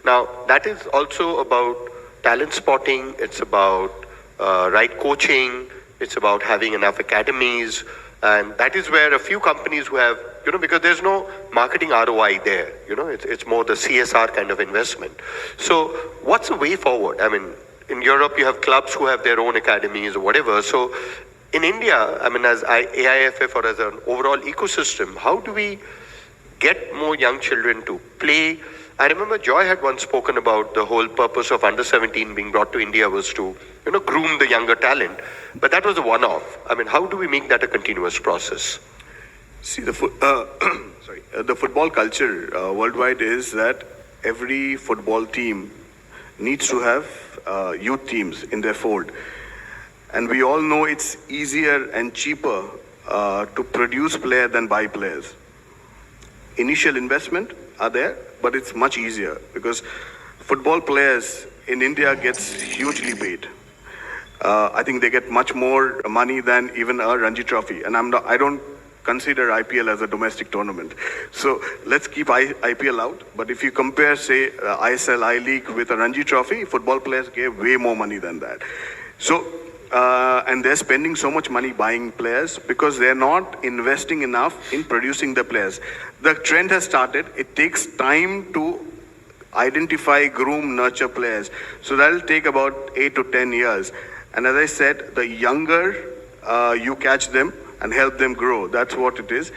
Now, that is also about talent spotting. It's about right coaching. It's about having enough academies. And that is where a few companies who have, because there's no marketing ROI there, it's more the CSR kind of investment. So what's the way forward? I mean, in Europe, you have clubs who have their own academies or whatever. So in India, I mean, as AIFF or as an overall ecosystem, how do we get more young children to play? I remember Joy had once spoken about the whole purpose of under 17 being brought to India was to, groom the younger talent. But that was a one-off. I mean, how do we make that a continuous process? See, the football culture worldwide is that every football team needs to have youth teams in their fold. And we all know it's easier and cheaper to produce players than buy players. Initial investment are there, but it's much easier because football players in India gets hugely paid. I think they get much more money than even a Ranji Trophy. And I don't consider IPL as a domestic tournament. So let's keep IPL out. But if you compare, say, ISL, I-League with a Ranji Trophy, football players get way more money than that. So, and they're spending so much money buying players because they're not investing enough in producing the players. The trend has started. It takes time to identify, groom, nurture players. So that'll take about 8 to 10 years. And as I said, the younger you catch them and help them grow. That's what it is.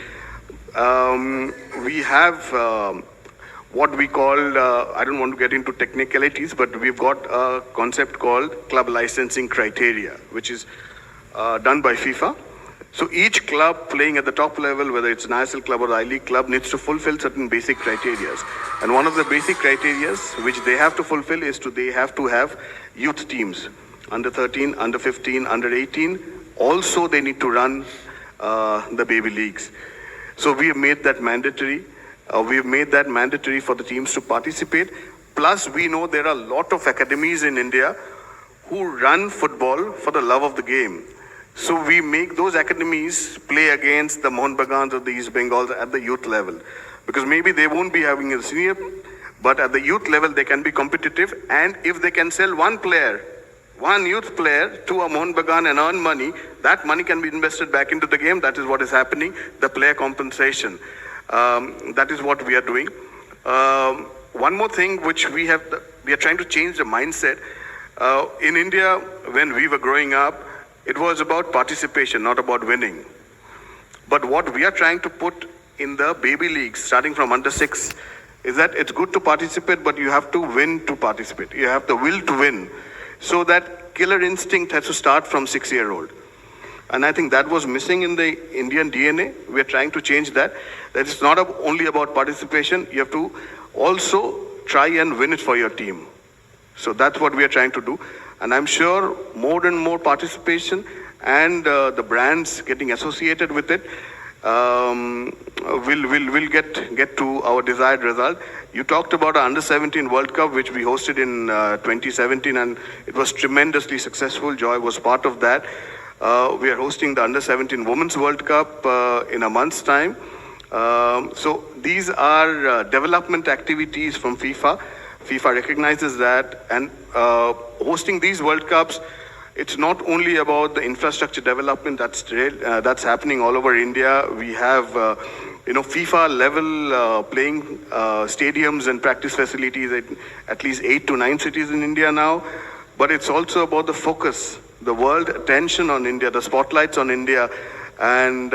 We have what we call, I don't want to get into technicalities, but we've got a concept called club licensing criteria, which is done by FIFA. So each club playing at the top level, whether it's an ISL club or the I-League club, needs to fulfill certain basic criteria. And one of the basic criteria which they have to fulfill is they have to have youth teams, under 13, under 15, under 18. Also, they need to run the baby leagues. So we have made that mandatory. We have made that mandatory for the teams to participate. Plus, we know there are a lot of academies in India who run football for the love of the game. So we make those academies play against the Mohun Bagans or the East Bengals at the youth level. Because maybe they won't be having a senior, but at the youth level they can be competitive. And if they can sell one youth player to a Mohun Bagan and earn money, that money can be invested back into the game. That is what is happening, the player compensation. That is what we are doing. One more thing which we are trying to change the mindset. In India, when we were growing up, it was about participation, not about winning. But what we are trying to put in the baby leagues, starting from under 6, is that it's good to participate, but you have to win to participate. You have the will to win. So that killer instinct has to start from 6-year-old. And I think that was missing in the Indian DNA. We are trying to change that. That it's not only about participation. You have to also try and win it for your team. So that's what we are trying to do. And I'm sure more and more participation and the brands getting associated with it will get to our desired result. You talked about our Under-17 World Cup, which we hosted in 2017, and it was tremendously successful. Joy was part of that. We are hosting the Under-17 Women's World Cup in a month's time. So these are development activities from FIFA. FIFA recognizes that, and hosting these World Cups, it's not only about the infrastructure development that's happening all over India. We have FIFA level playing stadiums and practice facilities at least 8 to 9 cities in India now. But it's also about the focus, the world attention on India, the spotlights on India, and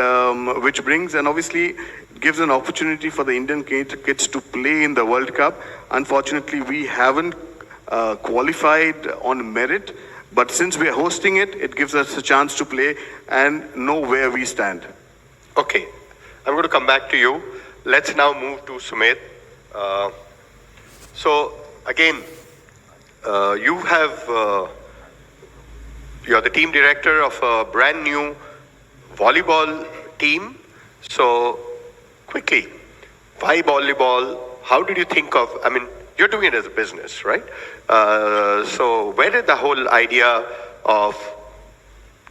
which brings and obviously gives an opportunity for the Indian kids to play in the World Cup. Unfortunately, we haven't qualified on merit, but since we are hosting it, it gives us a chance to play and know where we stand. Okay, I'm going to come back to you. Let's now move to Sumit. So again, you're the team director of a brand new volleyball team. So quickly, why volleyball? How did you think of, you're doing it as a business, right? So where did the whole idea of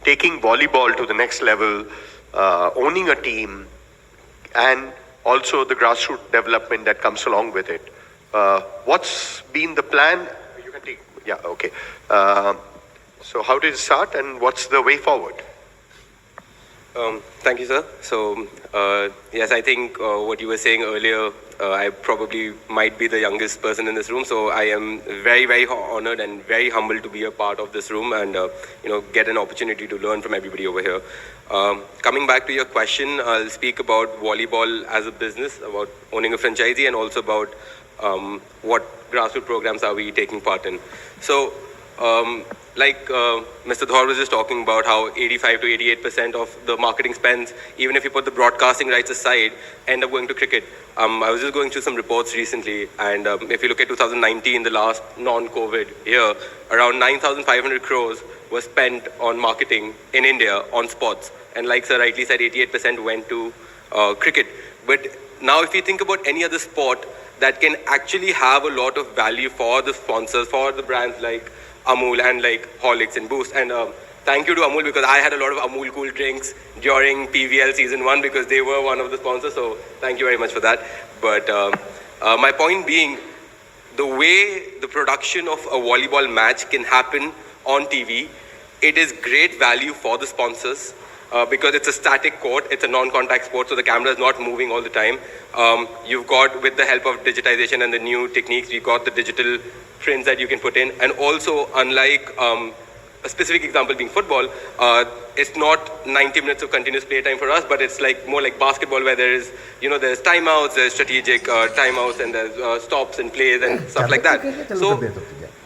taking volleyball to the next level, owning a team, and also the grassroots development that comes along with it? What's been the plan? You can take, yeah, okay. So how did it start and what's the way forward? Thank you, sir. So, yes, I think what you were saying earlier, I probably might be the youngest person in this room. So I am very, very honored and very humbled to be a part of this room and, get an opportunity to learn from everybody over here. Coming back to your question, I'll speak about volleyball as a business, about owning a franchisee, and also about what grassroots programs are we taking part in. So, like Mr. Dhar was just talking about how 85 to 88% of the marketing spends, even if you put the broadcasting rights aside, end up going to cricket. I was just going through some reports recently, and if you look at 2019, the last non-COVID year, around 9,500 crores was spent on marketing in India on sports. And like sir rightly said, 88% went to cricket. But now if you think about any other sport that can actually have a lot of value for the sponsors, for the brands like Amul and like Horlicks and Boost. And thank you to Amul, because I had a lot of Amul cool drinks during PVL season 1 because they were one of the sponsors. So thank you very much for that. But my point being, the way the production of a volleyball match can happen on TV, it is great value for the sponsors. because it's a static court, it's a non-contact sport, so the camera is not moving all the time. You've got, with the help of digitization and the new techniques, you've got the digital prints that you can put in. And also, unlike a specific example being football, it's not 90 minutes of continuous play time for us, but it's like more like basketball, where there is, there's timeouts, there's strategic timeouts, and there's stops and plays and stuff like that. So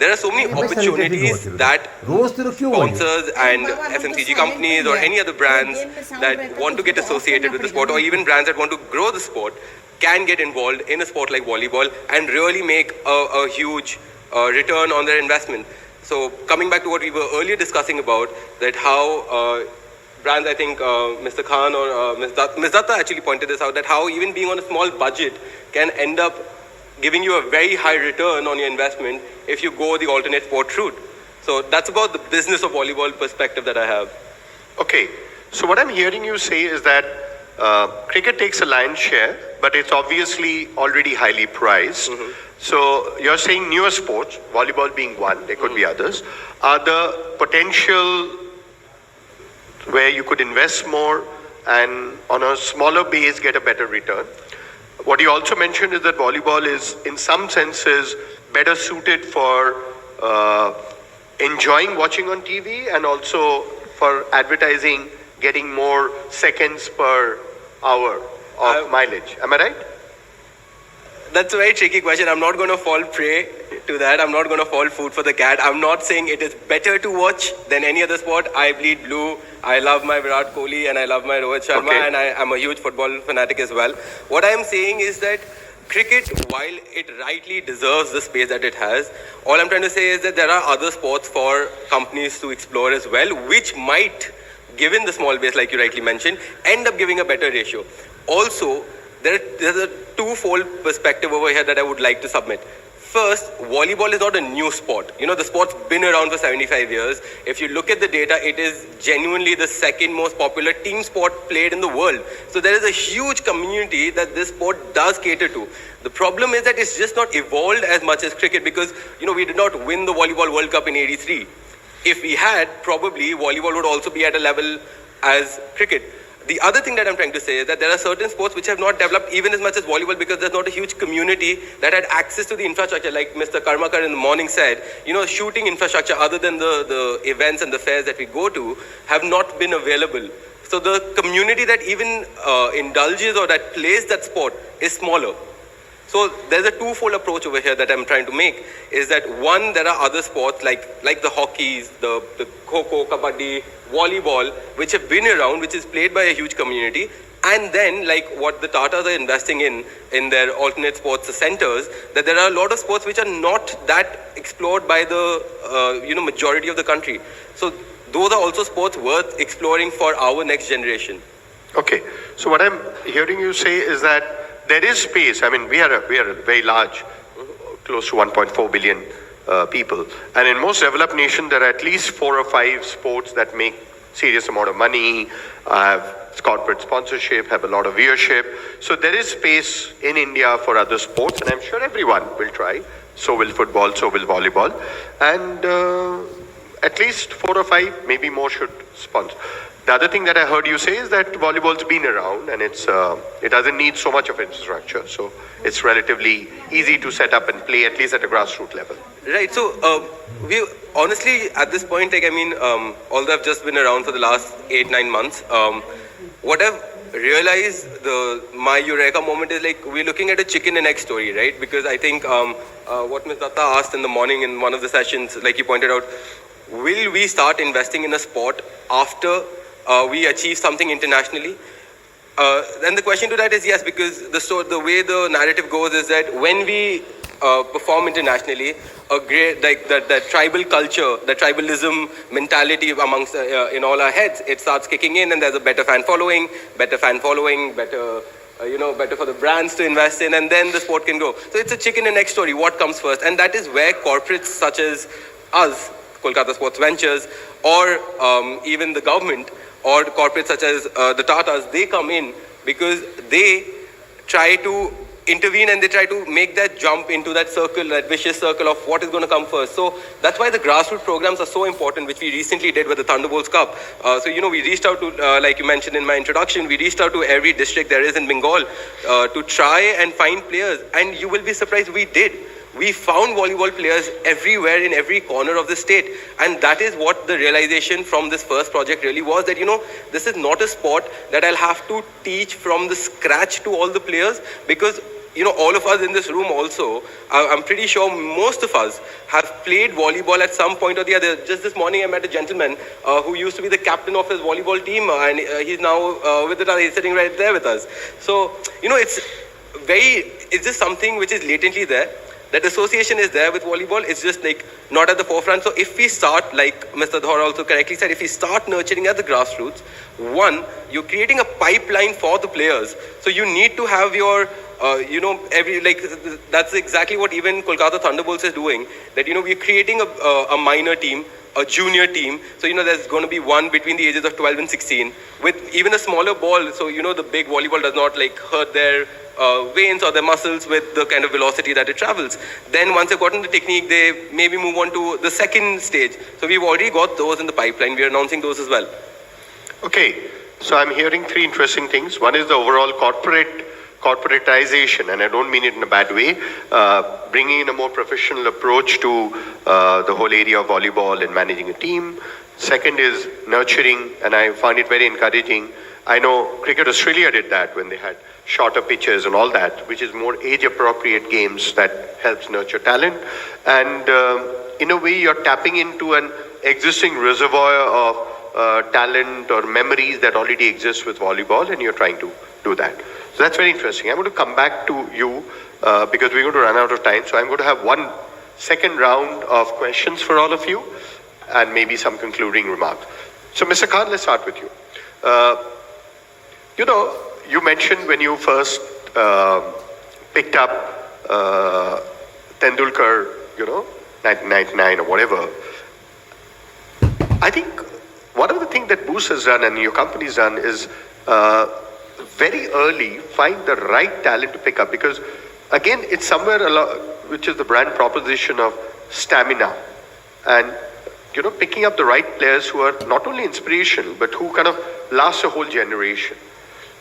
there are so many opportunities that sponsors and FMCG companies or any other brands that want to get associated with the sport, or even brands that want to grow the sport, can get involved in a sport like volleyball and really make a huge return on their investment. So coming back to what we were earlier discussing about, that how brands, I think Mr. Khan or Ms. Datta actually pointed this out, that how even being on a small budget can end up giving you a very high return on your investment if you go the alternate sport route. So that's about the business of volleyball perspective that I have. Okay, so what I'm hearing you say is that cricket takes a lion's share, but it's obviously already highly priced. So you're saying newer sports, volleyball being one, there could be others, are the potential where you could invest more and on a smaller base get a better return. What you also mentioned is that volleyball is in some senses better suited for enjoying watching on TV and also for advertising, getting more seconds per hour of mileage. Am I right? That's a very tricky question. I'm not going to fall prey to that. I'm not going to fall food for the cat. I'm not saying it is better to watch than any other sport. I bleed blue. I love my Virat Kohli and I love my Rohit Sharma, and I'm a huge football fanatic as well. What I'm saying is that cricket, while it rightly deserves the space that it has, all I'm trying to say is that there are other sports for companies to explore as well, which might, given the small base like you rightly mentioned, end up giving a better ratio. Also, there's a twofold perspective over here that I would like to submit. First, volleyball is not a new sport. The sport's been around for 75 years. If you look at the data, it is genuinely the second most popular team sport played in the world. So there is a huge community that this sport does cater to. The problem is that it's just not evolved as much as cricket, because, we did not win the Volleyball World Cup in '83. If we had, probably volleyball would also be at a level as cricket. The other thing that I'm trying to say is that there are certain sports which have not developed even as much as volleyball, because there's not a huge community that had access to the infrastructure. Like Mr. Karmakar in the morning said, shooting infrastructure other than the events and the fairs that we go to have not been available. So the community that even indulges or that plays that sport is smaller. So there's a twofold approach over here that I'm trying to make, is that one, there are other sports like the hockeys, the kho-kho, kabaddi, volleyball, which have been around, which is played by a huge community. And then, like what the Tatas are investing in their alternate sports centers, that there are a lot of sports which are not that explored by the majority of the country. So those are also sports worth exploring for our next generation. Okay, so what I'm hearing you say is that there is space. I mean, we are a very large, close to 1.4 billion people. And in most developed nations, there are at least 4 or 5 sports that make serious amount of money, have corporate sponsorship, have a lot of viewership. So there is space in India for other sports, and I'm sure everyone will try. So will football, so will volleyball. And at least 4 or 5, maybe more, should sponsor. The other thing that I heard you say is that volleyball's been around and it doesn't need so much of infrastructure. So it's relatively easy to set up and play, at least at a grassroots level. Right. So we honestly, at this point, although I've just been around for the last 8-9 months, what I've realized, my eureka moment is we're looking at a chicken and egg story, right? Because I think what Ms. Datta asked in the morning in one of the sessions, like you pointed out, will we start investing in a sport after we achieve something internationally? And the question to that is yes, because the way the narrative goes is that when we perform internationally, a great that tribal culture, the tribalism mentality amongst in all our heads, it starts kicking in, and there's a better fan following, better for the brands to invest in, and then the sport can go. So it's a chicken and egg story. What comes first? And that is where corporates such as us, Kolkata Sports Ventures, or even the government, or corporates such as the Tatas, they come in, because they try to intervene and they try to make that jump into that circle, that vicious circle of what is going to come first. So that's why the grassroots programs are so important, which we recently did with the Thunderbolts Cup. So, we reached out to, like you mentioned in my introduction, we reached out to every district there is in Bengal to try and find players. And you will be surprised, we did. We found volleyball players everywhere in every corner of the state. And that is what the realization from this first project really was, that, this is not a sport that I'll have to teach from the scratch to all the players, because all of us in this room also, I'm pretty sure most of us have played volleyball at some point or the other. Just this morning, I met a gentleman who used to be the captain of his volleyball team, and he's now with us. He's sitting right there with us. So, it's just something which is latently there. That association is there with volleyball. It's just like not at the forefront. So if we start, like Mr. Dhor also correctly said, if we start nurturing at the grassroots, one, you're creating a pipeline for the players. So you need to have your, that's exactly what even Kolkata Thunderbolts is doing. That, we're creating a minor team, a junior team. So, there's going to be one between the ages of 12 and 16 with even a smaller ball. So, the big volleyball does not hurt their veins or their muscles with the kind of velocity that it travels. Then once they've gotten the technique, they maybe move on to the second stage. So we've already got those in the pipeline. We are announcing those as well. Okay, so I'm hearing three interesting things. One is the overall corporatization, and I don't mean it in a bad way, bringing in a more professional approach to the whole area of volleyball and managing a team. Second is nurturing, and I found it very encouraging. I know Cricket Australia did that when they had shorter pitches and all that, which is more age-appropriate games that helps nurture talent. And in a way, you're tapping into an existing reservoir of talent or memories that already exist with volleyball, and you're trying to do that. So that's very interesting. I'm going to come back to you because we're going to run out of time. So I'm going to have one second round of questions for all of you and maybe some concluding remarks. So Mr. Khan, let's start with you. You mentioned when you first picked up Tendulkar, 1999 or whatever. I think one of the things that Boost has done and your company's done is very early find the right talent to pick up, because again, it's somewhere which is the brand proposition of stamina and picking up the right players who are not only inspirational but who kind of last a whole generation.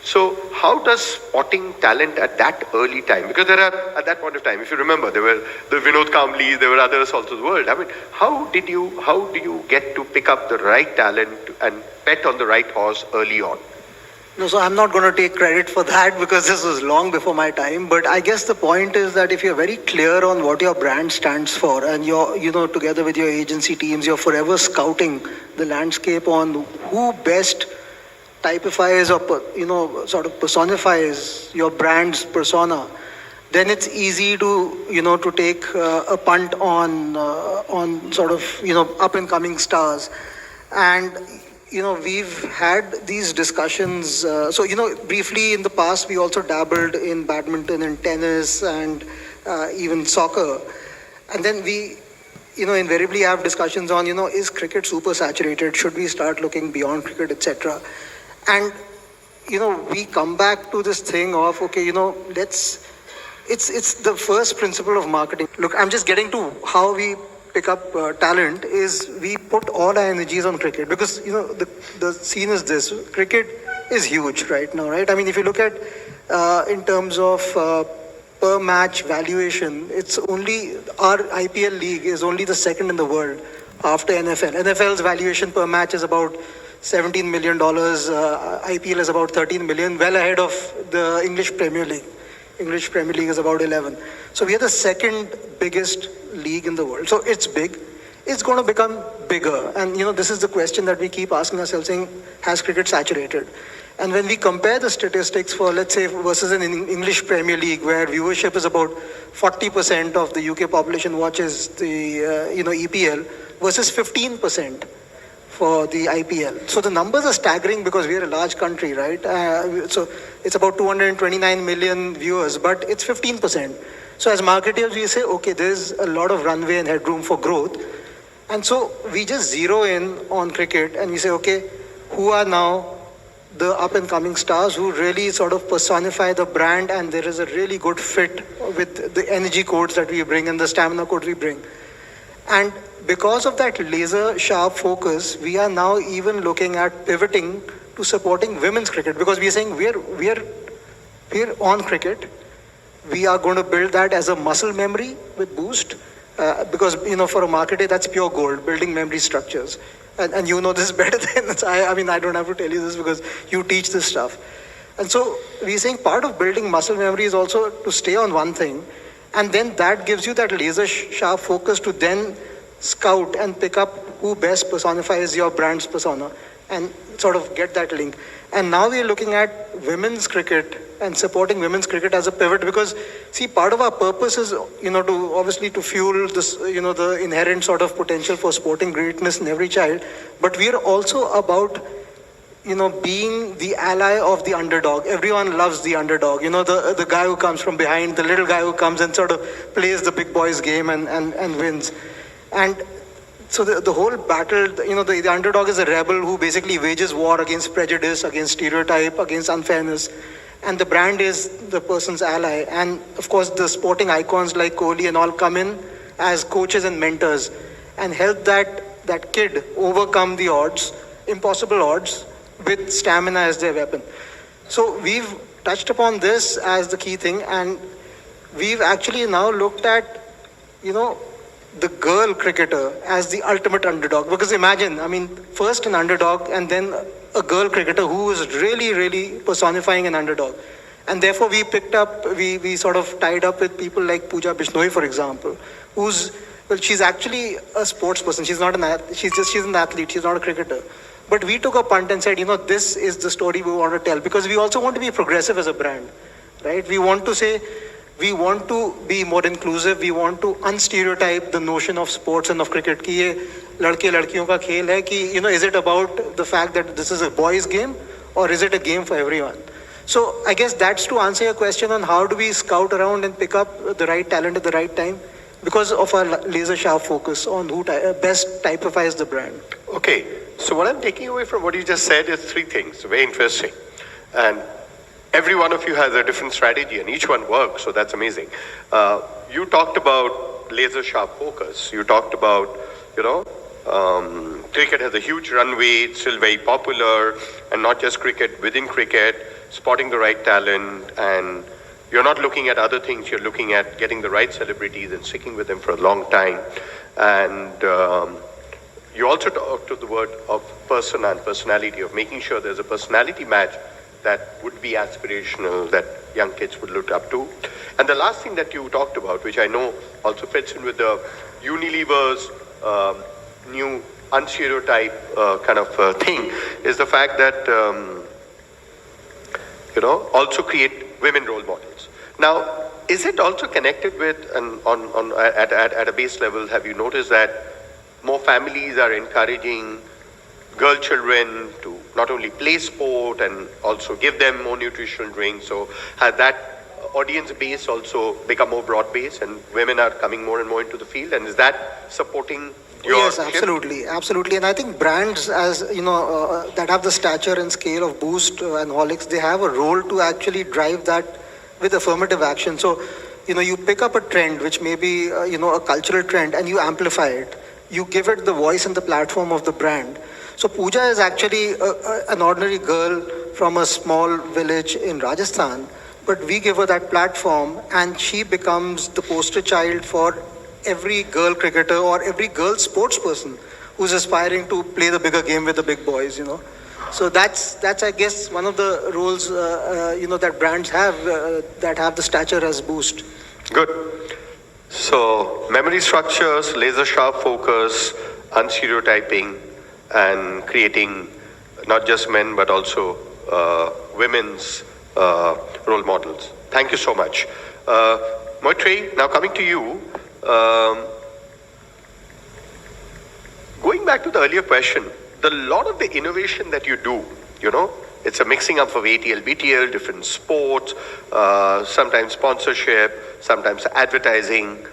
So how does spotting talent at that early time, because there are, at that point of time, if you remember, there were the Vinod Kamblis, there were others also in the world. I mean, how do you get to pick up the right talent and bet on the right horse early on? No, so I'm not going to take credit for that because this was long before my time. But I guess the point is that if you're very clear on what your brand stands for, and you're, together with your agency teams, you're forever scouting the landscape on who best typifies or, sort of personifies your brand's persona, then it's easy to, to take a punt on sort of, up and coming stars. And, we've had these discussions. Briefly in the past, we also dabbled in badminton and tennis and even soccer. And then we, invariably have discussions on, is cricket super saturated? Should we start looking beyond cricket, etc.? And, we come back to this thing of, okay, it's the first principle of marketing. Look, I'm just getting to how we pick up talent is we put all our energies on cricket because, the scene is this. Cricket is huge right now, right? I mean, if you look at in terms of per match valuation, it's only, our IPL league is only the second in the world after NFL. NFL's valuation per match is about $17 million. IPL is about 13 million, well ahead of the English Premier League. English Premier League is about 11. So we are the second biggest league in the world. So it's big. It's going to become bigger. And, this is the question that we keep asking ourselves, saying, has cricket saturated? And when we compare the statistics for, let's say, versus an English Premier League, where viewership is about 40% of the UK population watches the, EPL, versus 15% for the IPL. So the numbers are staggering because we are a large country, right? So it's about 229 million viewers, but it's 15%. So as marketers, we say, okay, there's a lot of runway and headroom for growth. And so we just zero in on cricket and we say, okay, who are now the up and coming stars who really sort of personify the brand, and there is a really good fit with the energy codes that we bring and the stamina codes we bring. And because of that laser sharp focus, we are now even looking at pivoting to supporting women's cricket, because we are saying we're on cricket. We are going to build that as a muscle memory with Boost, because for a marketer that's pure gold, building memory structures. And you know this better than I mean, I don't have to tell you this because you teach this stuff. And so we're saying part of building muscle memory is also to stay on one thing, and then that gives you that laser sharp focus to then scout and pick up who best personifies your brand's persona and sort of get that link. And now we're looking at women's cricket and supporting women's cricket as a pivot, because see, part of our purpose is to obviously to fuel this the inherent sort of potential for sporting greatness in every child, but we are also about being the ally of the underdog. Everyone loves the underdog, the guy who comes from behind, the little guy who comes and sort of plays the big boys game and wins. And so the whole battle, the underdog is a rebel who basically wages war against prejudice, against stereotype, against unfairness. And the brand is the person's ally. And of course, the sporting icons like Kohli and all come in as coaches and mentors and help that kid overcome the odds, impossible odds, with stamina as their weapon. So we've touched upon this as the key thing, and we've actually now looked at, the girl cricketer as the ultimate underdog. Because imagine, first an underdog and then a girl cricketer who is really, really personifying an underdog. And therefore we sort of tied up with people like Pooja Bishnoi, for example, she's actually a sports person. She's not she's an athlete. She's not a cricketer. But we took a punt and said, this is the story we want to tell, because we also want to be progressive as a brand, right? We want to say, we want to be more inclusive. We want to unstereotype the notion of sports and of cricket. Ki ye ladke ladkiyon ka khel hai ki, is it about the fact that this is a boys' game or is it a game for everyone? So I guess that's to answer your question on how do we scout around and pick up the right talent at the right time, because of our laser sharp focus on who best typifies the brand. Okay, so what I'm taking away from what you just said is three things, very interesting. And every one of you has a different strategy and each one works, so that's amazing. You talked about laser sharp focus. You talked about, cricket has a huge runway, it's still very popular, and not just cricket, within cricket, spotting the right talent, and you're not looking at other things, you're looking at getting the right celebrities and sticking with them for a long time. And you also talked to the word of person and personality, of making sure there's a personality match that would be aspirational, that young kids would look up to. And the last thing that you talked about, which I know also fits in with the Unilever's new unstereotype kind of thing, is the fact that, also create women role models. Now, is it also connected with, and at a base level, have you noticed that more families are encouraging girl children to not only play sport and also give them more nutritional drinks? So has that audience base also become more broad based and women are coming more and more into the field? And is that supporting your Yes, shift? absolutely. And I think brands, as that have the stature and scale of Boost and Horlicks, they have a role to actually drive that with affirmative action. So, you pick up a trend, which may be, a cultural trend, and you amplify it. You give it the voice and the platform of the brand. So Pooja is actually an ordinary girl from a small village in Rajasthan, but we give her that platform and she becomes the poster child for every girl cricketer or every girl sports person who's aspiring to play the bigger game with the big boys, So that's I guess one of the roles, that brands have that have the stature as Boost. Good. So memory structures, laser sharp focus, unstereotyping, and creating not just men but also women's role models. Thank you so much. Moitri, now coming to you. Going back to the earlier question, a lot of the innovation that you do, it's a mixing up of ATL, BTL, different sports, sometimes sponsorship, sometimes advertising.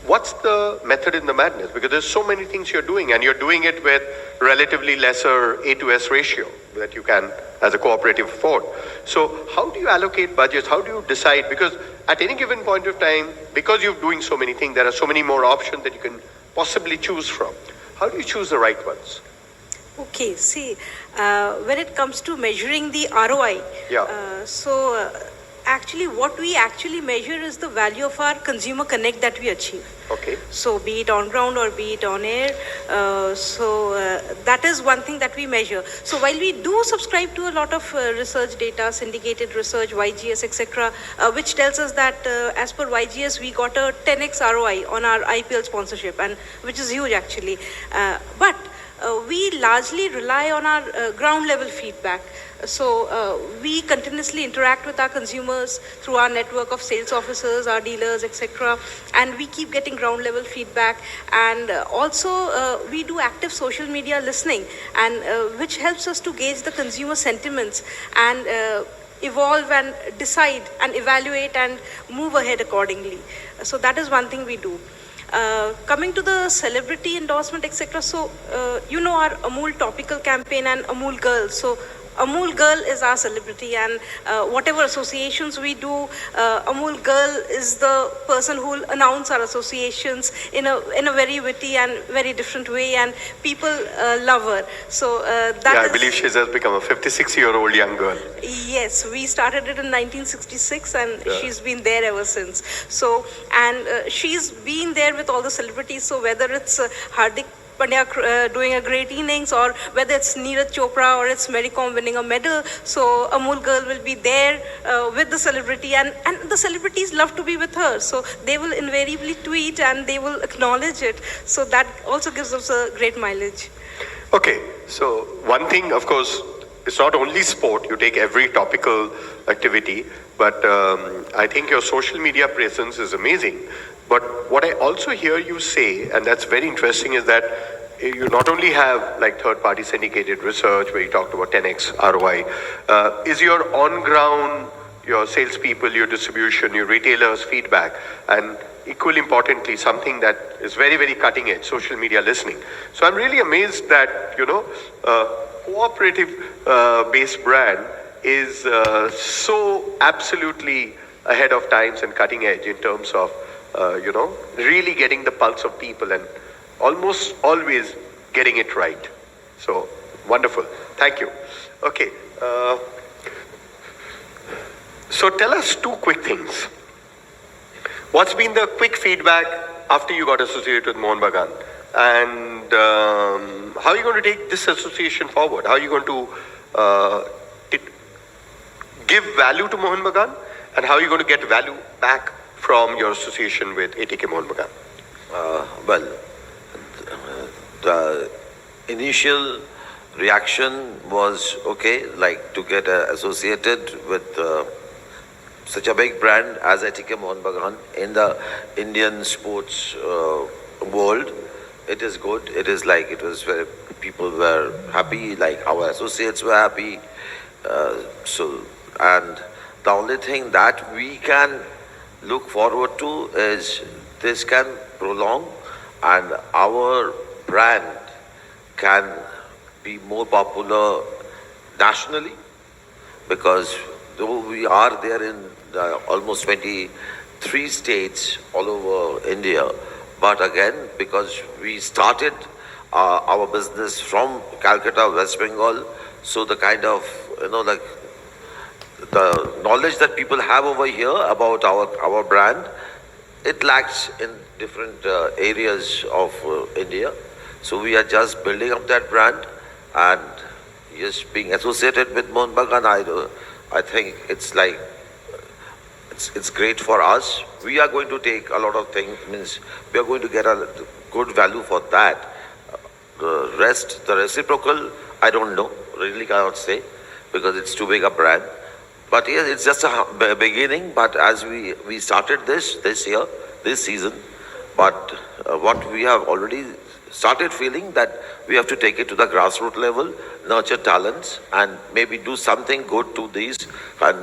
what's the method in the madness? Because there's so many things you're doing, and you're doing it with relatively lesser A to S ratio that you can as a cooperative afford. So how do you allocate budgets? How do you decide? Because at any given point of time, because you're doing so many things, there are so many more options that you can possibly choose from. How do you choose the right ones? Okay, see, when it comes to measuring the ROI, actually what we actually measure is the value of our consumer connect that we achieve. Okay. So be it on ground or be it on air, that is one thing that we measure. So while we do subscribe to a lot of research data, syndicated research, YGS, etc., which tells us that as per YGS, we got a 10x ROI on our IPL sponsorship, and which is huge actually. But we largely rely on our ground level feedback. So we continuously interact with our consumers through our network of sales officers, our dealers, etc. And we keep getting ground level feedback. And also we do active social media listening, and which helps us to gauge the consumer sentiments and evolve and decide and evaluate and move ahead accordingly. So that is one thing we do. Coming to the celebrity endorsement, etc. So, you know our Amul topical campaign and Amul Girl. So, Amul Girl is our celebrity, and whatever associations we do, Amul Girl is the person who will announce our associations in a very witty and very different way, and people love her. So I believe she has become a 56-year-old young girl. Yes, we started it in 1966, and she's been there ever since. So, and she's been there with all the celebrities. So whether it's Hardik Pandya doing a great innings, or whether it's Neeraj Chopra or it's Mary Kom winning a medal, so Amul Girl will be there with the celebrity, and the celebrities love to be with her, so they will invariably tweet and they will acknowledge it, so that also gives us a great mileage. Okay, so one thing, of course, it's not only sport, you take every topical activity, but I think your social media presence is amazing. But what I also hear you say, and that's very interesting, is that you not only have like third-party syndicated research where you talked about 10x ROI, is your on-ground, your salespeople, your distribution, your retailers' feedback, and equally importantly, something that is very, very cutting edge, social media listening. So I'm really amazed that, cooperative based brand is so absolutely ahead of times and cutting edge in terms of really getting the pulse of people and almost always getting it right. So wonderful. Thank you. Okay. So tell us two quick things. What's been the quick feedback after you got associated with Mohan Bagan? And how are you going to take this association forward? How are you going to give value to Mohan Bagan? And how are you going to get value back from your association with ATK Mohan Bagan? The initial reaction was okay, like to get associated with such a big brand as ATK Mohan Bagan in the Indian sports world. It is good. It is like, it was where people were happy, like our associates were happy. And the only thing that we can look forward to is this can prolong and our brand can be more popular nationally, because though we are there in almost 23 states all over India, but again, because we started our business from Calcutta, West Bengal, so the kind of, like the knowledge that people have over here about our brand, it lacks in different areas of India. So we are just building up that brand, and just being associated with Mohan Bagan, I think it's like, it's great for us. We are going to take a lot of things, means we are going to get a good value for that. The rest, the reciprocal, I don't know, really cannot say, because it's too big a brand. But yes, it's just a beginning. But as we started this year, this season, but what we have already started feeling that we have to take it to the grassroots level, nurture talents, and maybe do something good to this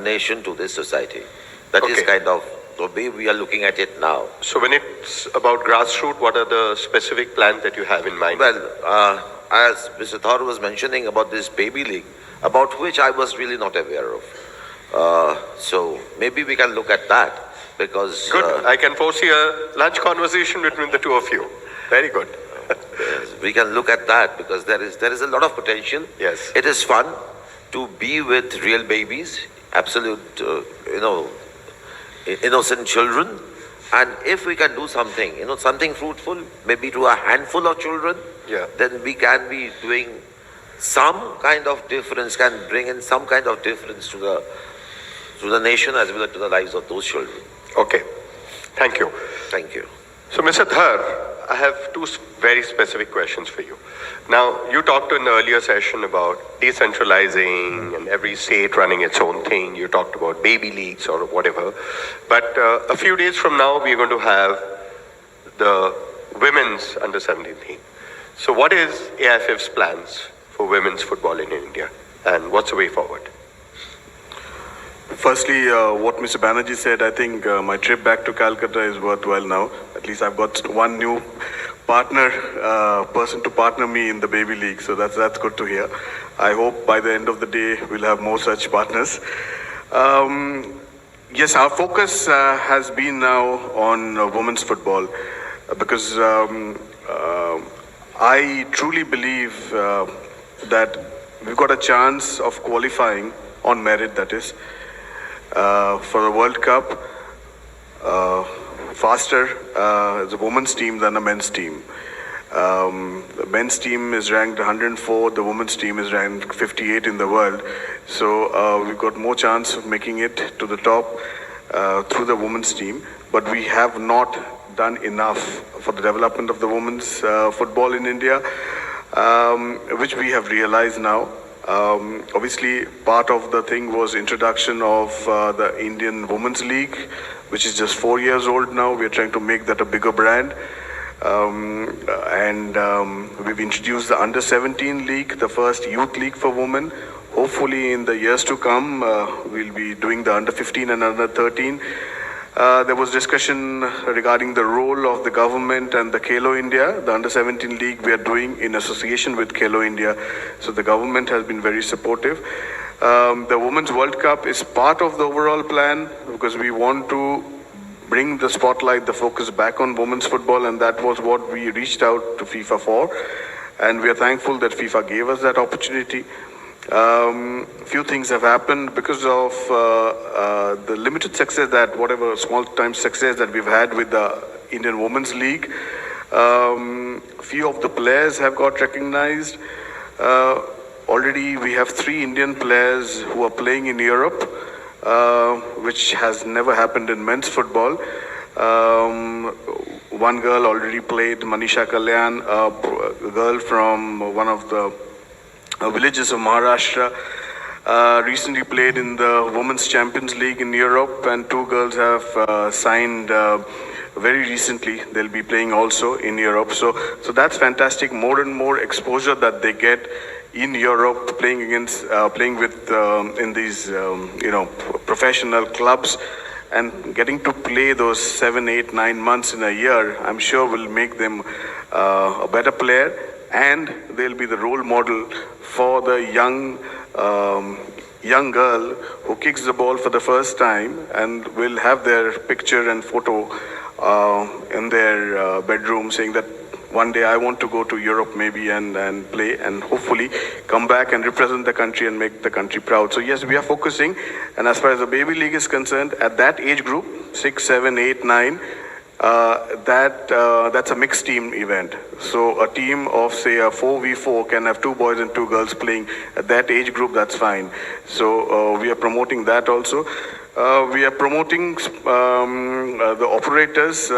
nation, to this society. That is kind of the way we are looking at it now. So when it's about grassroots, what are the specific plans that you have in mind? Well, as Mr. Thor was mentioning about this baby league, about which I was really not aware of. So maybe we can look at that because... Good. I can foresee a lunch conversation between the two of you. Very good. Yes, we can look at that because there is a lot of potential. Yes. It is fun to be with real babies, absolute, innocent children. And if we can do something, something fruitful, maybe to a handful of children, Yeah. then we can be doing some kind of difference, can bring in some kind of difference to the nation as well as to the lives of those children. Okay. Thank you. Thank you. So, Mr. Thar, I have two very specific questions for you. Now, you talked in the earlier session about decentralizing and every state running its own thing. You talked about baby leagues or whatever. But a few days from now, we're going to have the women's under-17 team. So what is AIFF's plans for women's football in India? And what's the way forward? Firstly, what Mr. Banerjee said, I think my trip back to Calcutta is worthwhile now. At least I've got one new person to partner me in the baby league, so that's good to hear. I hope by the end of the day we'll have more such partners. Yes, our focus has been now on women's football because I truly believe that we've got a chance of qualifying on merit, that is, for the World Cup faster as a women's team than a men's team. The men's team is ranked 104, the women's team is ranked 58 in the world. So we've got more chance of making it to the top through the women's team. But we have not done enough for the development of the women's football in India, which we have realized now. Obviously, part of the thing was introduction of the Indian Women's League, which is just 4 years old now. We're trying to make that a bigger brand. We've introduced the Under-17 League, the first youth league for women. Hopefully, in the years to come, we'll be doing the Under-15 and Under-13. There was discussion regarding the role of the government and the Khelo India. The Under-17 League we are doing in association with Khelo India. So the government has been very supportive. The Women's World Cup is part of the overall plan because we want to bring the spotlight, the focus back on women's football, and that was what we reached out to FIFA for. And we are thankful that FIFA gave us that opportunity. Few things have happened because of the limited success that whatever small time success that we've had with the Indian Women's League. Few of the players have got recognized. Already we have 3 Indian players who are playing in Europe, which has never happened in men's football. One girl already played, Manisha Kalyan, a girl from one of the villages of Maharashtra, recently played in the Women's Champions League in Europe, and 2 girls have signed very recently. They'll be playing also in Europe. So that's fantastic. More and more exposure that they get in Europe, playing with in these professional clubs, and getting to play those 7, 8, 9 months in a year, I'm sure will make them a better player, and they'll be the role model for the young girl who kicks the ball for the first time and will have their picture and photo in their bedroom saying that one day I want to go to Europe maybe and play and hopefully come back and represent the country and make the country proud. So yes, we are focusing, and as far as the baby league is concerned, at that age group, 6, 7, 8, 9, that's a mixed team event. So a team of say a 4v4 can have 2 boys and 2 girls playing at that age group. That's fine. So we are promoting that also. We are promoting the operators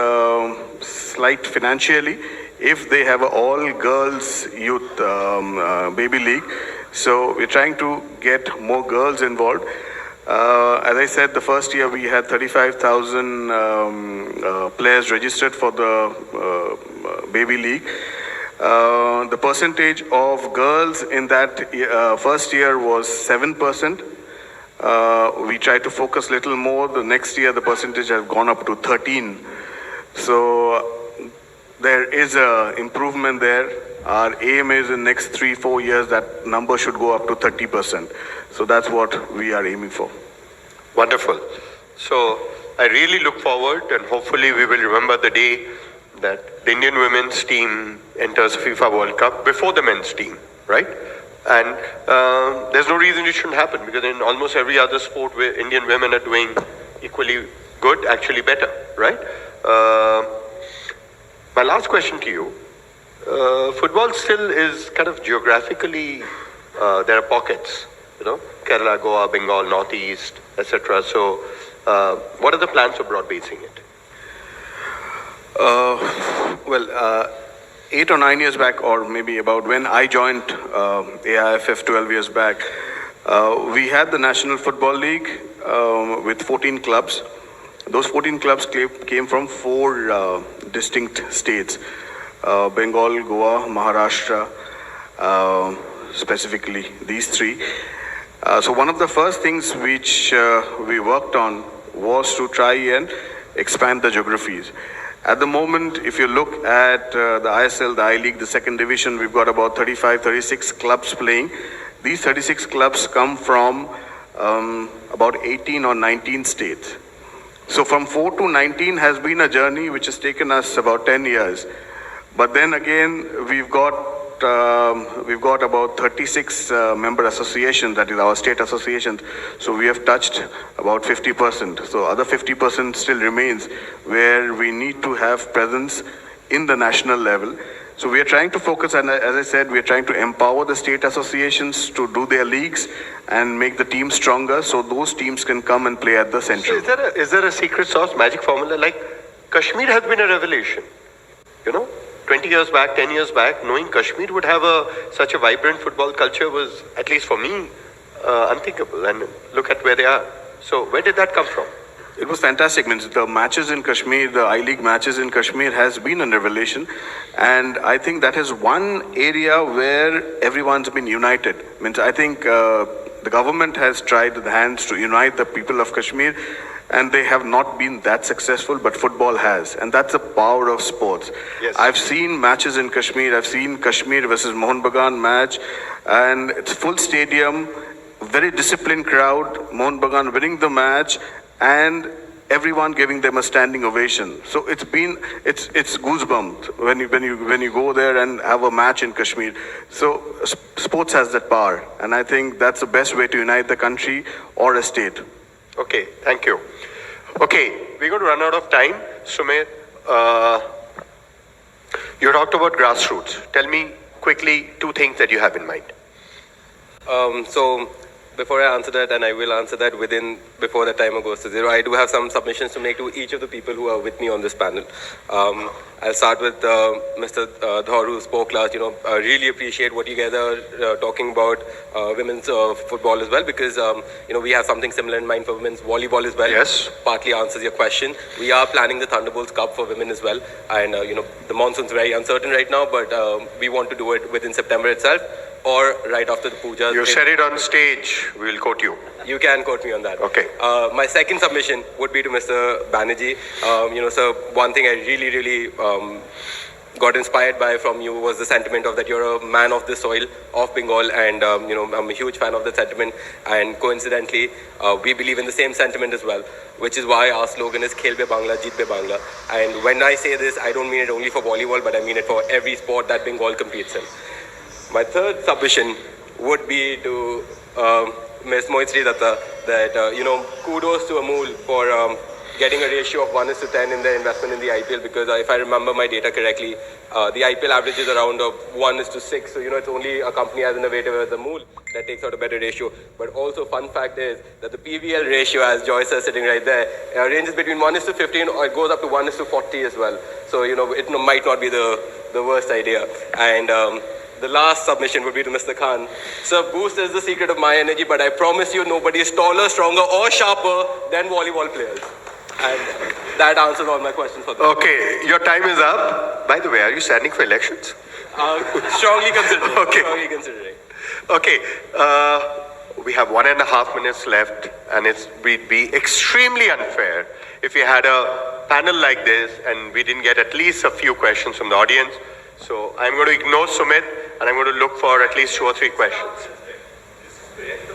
slight financially if they have an all girls youth baby league. So we're trying to get more girls involved. As I said, the first year we had 35,000 players registered for the baby league. The percentage of girls in that first year was 7%, We try to focus a little more. The next year, the percentage has gone up to 13. So there is a improvement there. Our aim is in next 3-4 years that number should go up to 30%. So that's what we are aiming for. Wonderful. So I really look forward, and hopefully we will remember the day that the Indian women's team enters FIFA World Cup before the men's team, right? And there's no reason it shouldn't happen, because in almost every other sport where Indian women are doing equally good, actually better, right? My last question to you. Football still is kind of geographically, there are pockets, Kerala, Goa, Bengal, Northeast, etc. So what are the plans for broad-basing it? 8 or 9 years back, or maybe about when I joined AIFF 12 years back, we had the National Football League with 14 clubs. Those 14 clubs came from 4 distinct states. Bengal, Goa, Maharashtra, specifically these 3. So one of the first things which we worked on was to try and expand the geographies. At the moment, if you look at the ISL, the I-League, the second division, we've got about 35, 36 clubs playing. These 36 clubs come from about 18 or 19 states. So from 4 to 19 has been a journey which has taken us about 10 years. But then again, we've got about 36 member associations, that is our state associations. So we have touched about 50%. So other 50% still remains, where we need to have presence in the national level. So we are trying to focus, and as I said, we are trying to empower the state associations to do their leagues and make the teams stronger, so those teams can come and play at the central. So is there a secret sauce, magic formula? Like Kashmir has been a revelation, 20 years back, 10 years back, knowing Kashmir would have such a vibrant football culture was, at least for me, unthinkable. And look at where they are. So where did that come from? It was fantastic. Means the matches in Kashmir, the I-League matches in Kashmir has been a revelation. And I think that is one area where everyone's been united. Means I think the government has tried with hands to unite the people of Kashmir, and they have not been that successful, but football has. And that's the power of sports. Yes. I've seen matches in Kashmir. I've seen Kashmir versus Mohun Bagan match, and it's full stadium, very disciplined crowd, Mohun Bagan winning the match, and everyone giving them a standing ovation. So it's goosebumps when you go there and have a match in Kashmir. So sports has that power, and I think that's the best way to unite the country or a state. Okay, thank you. Okay, we're going to run out of time. Sumit, you talked about grassroots. Tell me quickly 2 things that you have in mind. So before I answer that, and I will answer that before the timer goes to 0, I do have some submissions to make to each of the people who are with me on this panel. I'll start with Mr. Dhar, who spoke last. I really appreciate what you guys are talking about women's football as well, because we have something similar in mind for women's volleyball as well. Yes. Partly answers your question. We are planning the Thunderbolts Cup for women as well, and the monsoon's very uncertain right now, but we want to do it within September itself, or right after the puja. You said it on stage. We will quote you. You can quote me on that. Okay. My second submission would be to Mr. Banerjee. Sir, one thing I really got inspired by from you was the sentiment of that you're a man of the soil of Bengal, and I'm a huge fan of that sentiment. And coincidentally, we believe in the same sentiment as well, which is why our slogan is Khel Be Bangla, Jeet Be Bangla. And when I say this, I don't mean it only for volleyball, but I mean it for every sport that Bengal competes in. My third submission would be to Ms. Moitri Datta, that, kudos to Amul for getting a ratio of 1:10 in their investment in the IPL, because if I remember my data correctly, the IPL average is around 1:6. So, it's only a company as innovative as Amul that takes out a better ratio. But also, fun fact is that the PVL ratio, as Joyce is sitting right there, ranges between 1:15 or it goes up to 1:40 as well. So, it might not be the worst idea. And the last submission would be to Mr. Khan. Sir, boost is the secret of my energy, but I promise you nobody is taller, stronger, or sharper than volleyball players. And that answers all my questions for this. Okay, your time is up. By the way, are you standing for elections? Strongly considering. Okay. Strongly considering. Okay. we have 1.5 minutes left, and we'd be extremely unfair if we had a panel like this and we didn't get at least a few questions from the audience. So I'm going to ignore Sumit, and I'm going to look for at least 2 or 3 questions.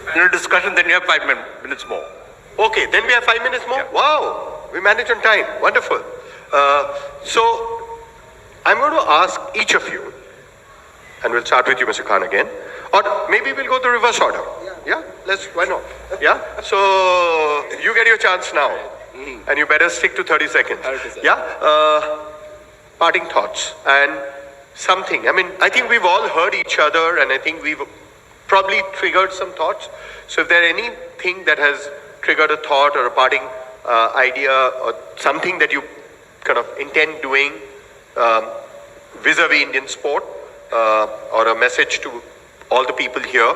Panel discussion, then you have 5 minutes more. Okay, then we have 5 minutes more? Yeah. Wow, we managed on time. Wonderful. So I'm going to ask each of you, and we'll start with you, Mr. Khan, again. Or maybe we'll go the reverse order. Yeah? Why not? Yeah? So you get your chance now. And you better stick to 30 seconds. 30%. Yeah? Parting thoughts and something. I mean, I think we've all heard each other, and I think we've probably triggered some thoughts. So if there anything that has triggered a thought or a parting idea or something that you kind of intend doing vis-a-vis Indian sport, or a message to all the people here,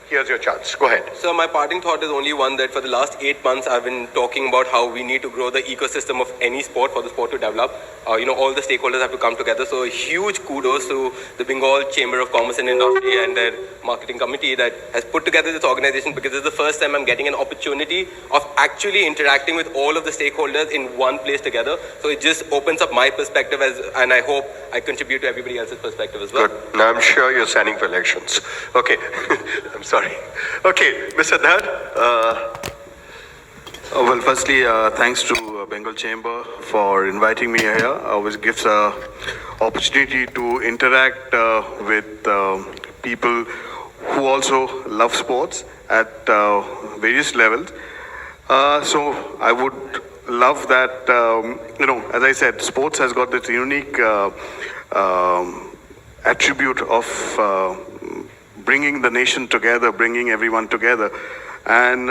here's your chance. Go ahead. So my parting thought is only one, that for the last 8 months I've been talking about how we need to grow the ecosystem of any sport for the sport to develop. All the stakeholders have to come together. So a huge kudos to the Bengal Chamber of Commerce and Industry and their marketing committee that has put together this organization, because this is the first time I'm getting an opportunity of actually interacting with all of the stakeholders in one place together. So it just opens up my perspective, and I hope I contribute to everybody else's perspective as well. Good. Now I'm sure you're standing for elections. Okay. I'm sorry. Okay, Mr. Dhar. Well, firstly, thanks to Bengal Chamber for inviting me here. Always gives a opportunity to interact with people who also love sports at various levels. So I would love that, as I said, sports has got this unique attribute of bringing the nation together, bringing everyone together. And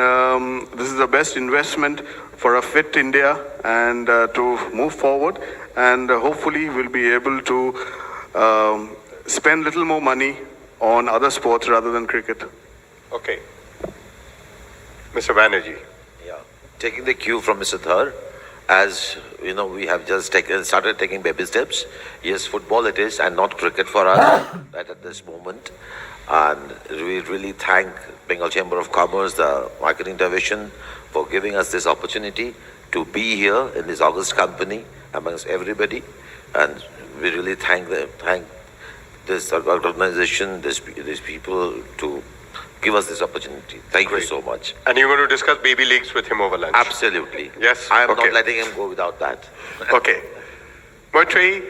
this is the best investment for a fit India and to move forward. And hopefully we'll be able to spend little more money on other sports rather than cricket. Okay. Mr. Banerjee. Yeah, taking the cue from Mr. Dhar, as you know, we have just started taking baby steps. Yes, football it is, and not cricket for us right at this moment. And we really thank Bengal Chamber of Commerce, the marketing division, for giving us this opportunity to be here in this august company amongst everybody. And we really thank this organization, these people to give us this opportunity. Thank you so much. And you're going to discuss baby leagues with him over lunch? Absolutely. Yes? I am Okay. not letting him go without that. Okay. Moitrey,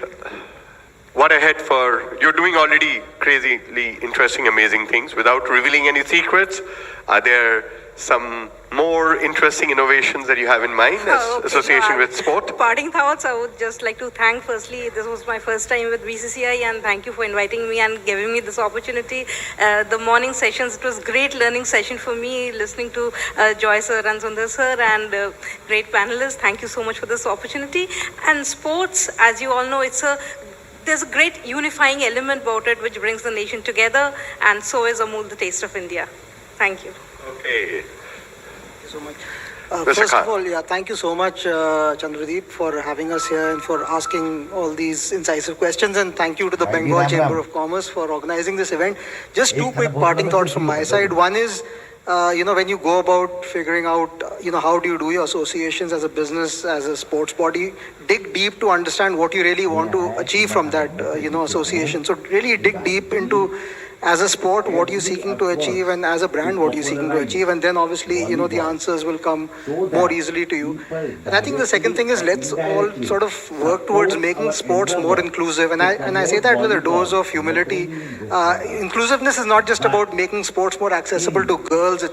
what ahead for, you're doing already crazily interesting, amazing things. Without revealing any secrets, are there some more interesting innovations that you have in mind as association with sport? Parting thoughts, I would just like to thank, firstly, this was my first time with Bcci, and thank you for inviting me and giving me this opportunity. The morning sessions, it was great learning session for me, listening to Joy sir and Sundar sir, and great panelists. Thank you so much for this opportunity. And sports, as you all know, there's a great unifying element about it which brings the nation together, and so is Amul, the taste of India. Thank you. Okay. Thank you so much. Mr. First Khan. of all, thank you so much, Chandradeep, for having us here and for asking all these incisive questions. And thank you to the Bengal Chamber of Commerce for organizing this event. Just 2 quick parting thoughts from my side. One is, when you go about figuring out, how do you do your associations as a business, as a sports body, dig deep to understand what you really want to achieve from that, association. So really dig deep into, as a sport, what you're seeking to achieve, and as a brand, what you're seeking to achieve. And then obviously, the answers will come more easily to you. And I think the second thing is, let's all sort of work towards making sports more inclusive. And I say that with a dose of humility. Inclusiveness is not just about making sports more accessible to girls,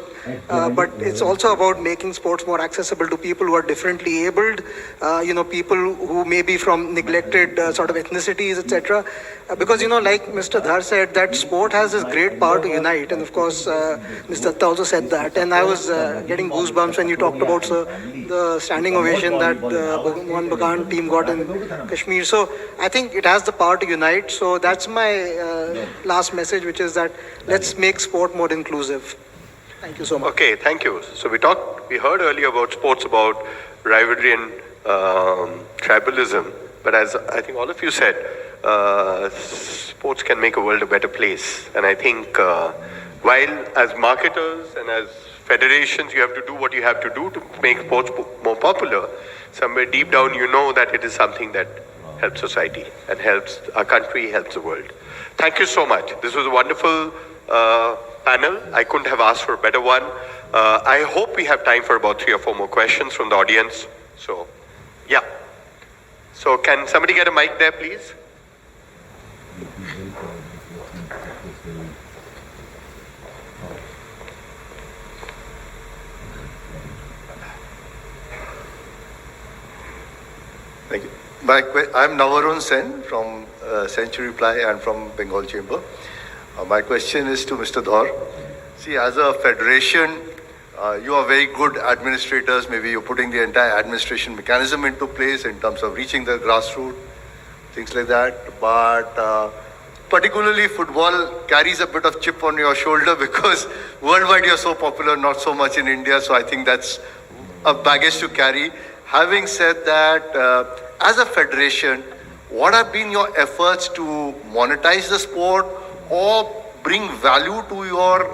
but it's also about making sports more accessible to people who are differently abled, people who may be from neglected sort of ethnicities, etc. Because, like Mr. Dhar said, that sport has this great power to unite. And of course, Mr. Datta also said that. And I was getting goosebumps when you talked about the standing ovation that the one Bagan team got in Kashmir. So I think it has the power to unite. So that's my last message, which is that let's make sport more inclusive. Thank you so much. Okay, thank you. So we heard earlier about sports, about rivalry and tribalism. But as I think all of you said, sports can make a world a better place. And I think while as marketers and as federations, you have to do what you have to do to make sports more popular, somewhere deep down you know that it is something that helps society and helps our country, helps the world. Thank you so much. This was a wonderful panel. I couldn't have asked for a better one. I hope we have time for about 3 or 4 more questions from the audience. So, yeah. So can somebody get a mic there, please? Thank you. I'm Navarun Sen from Century Ply and from Bengal Chamber. My question is to Mr. Dhar. See, as a federation, you are very good administrators. Maybe you're putting the entire administration mechanism into place in terms of reaching the grassroots, things like that. But particularly football carries a bit of chip on your shoulder because worldwide you're so popular, not so much in India. So I think that's a baggage to carry. Having said that, as a federation, what have been your efforts to monetize the sport or bring value to your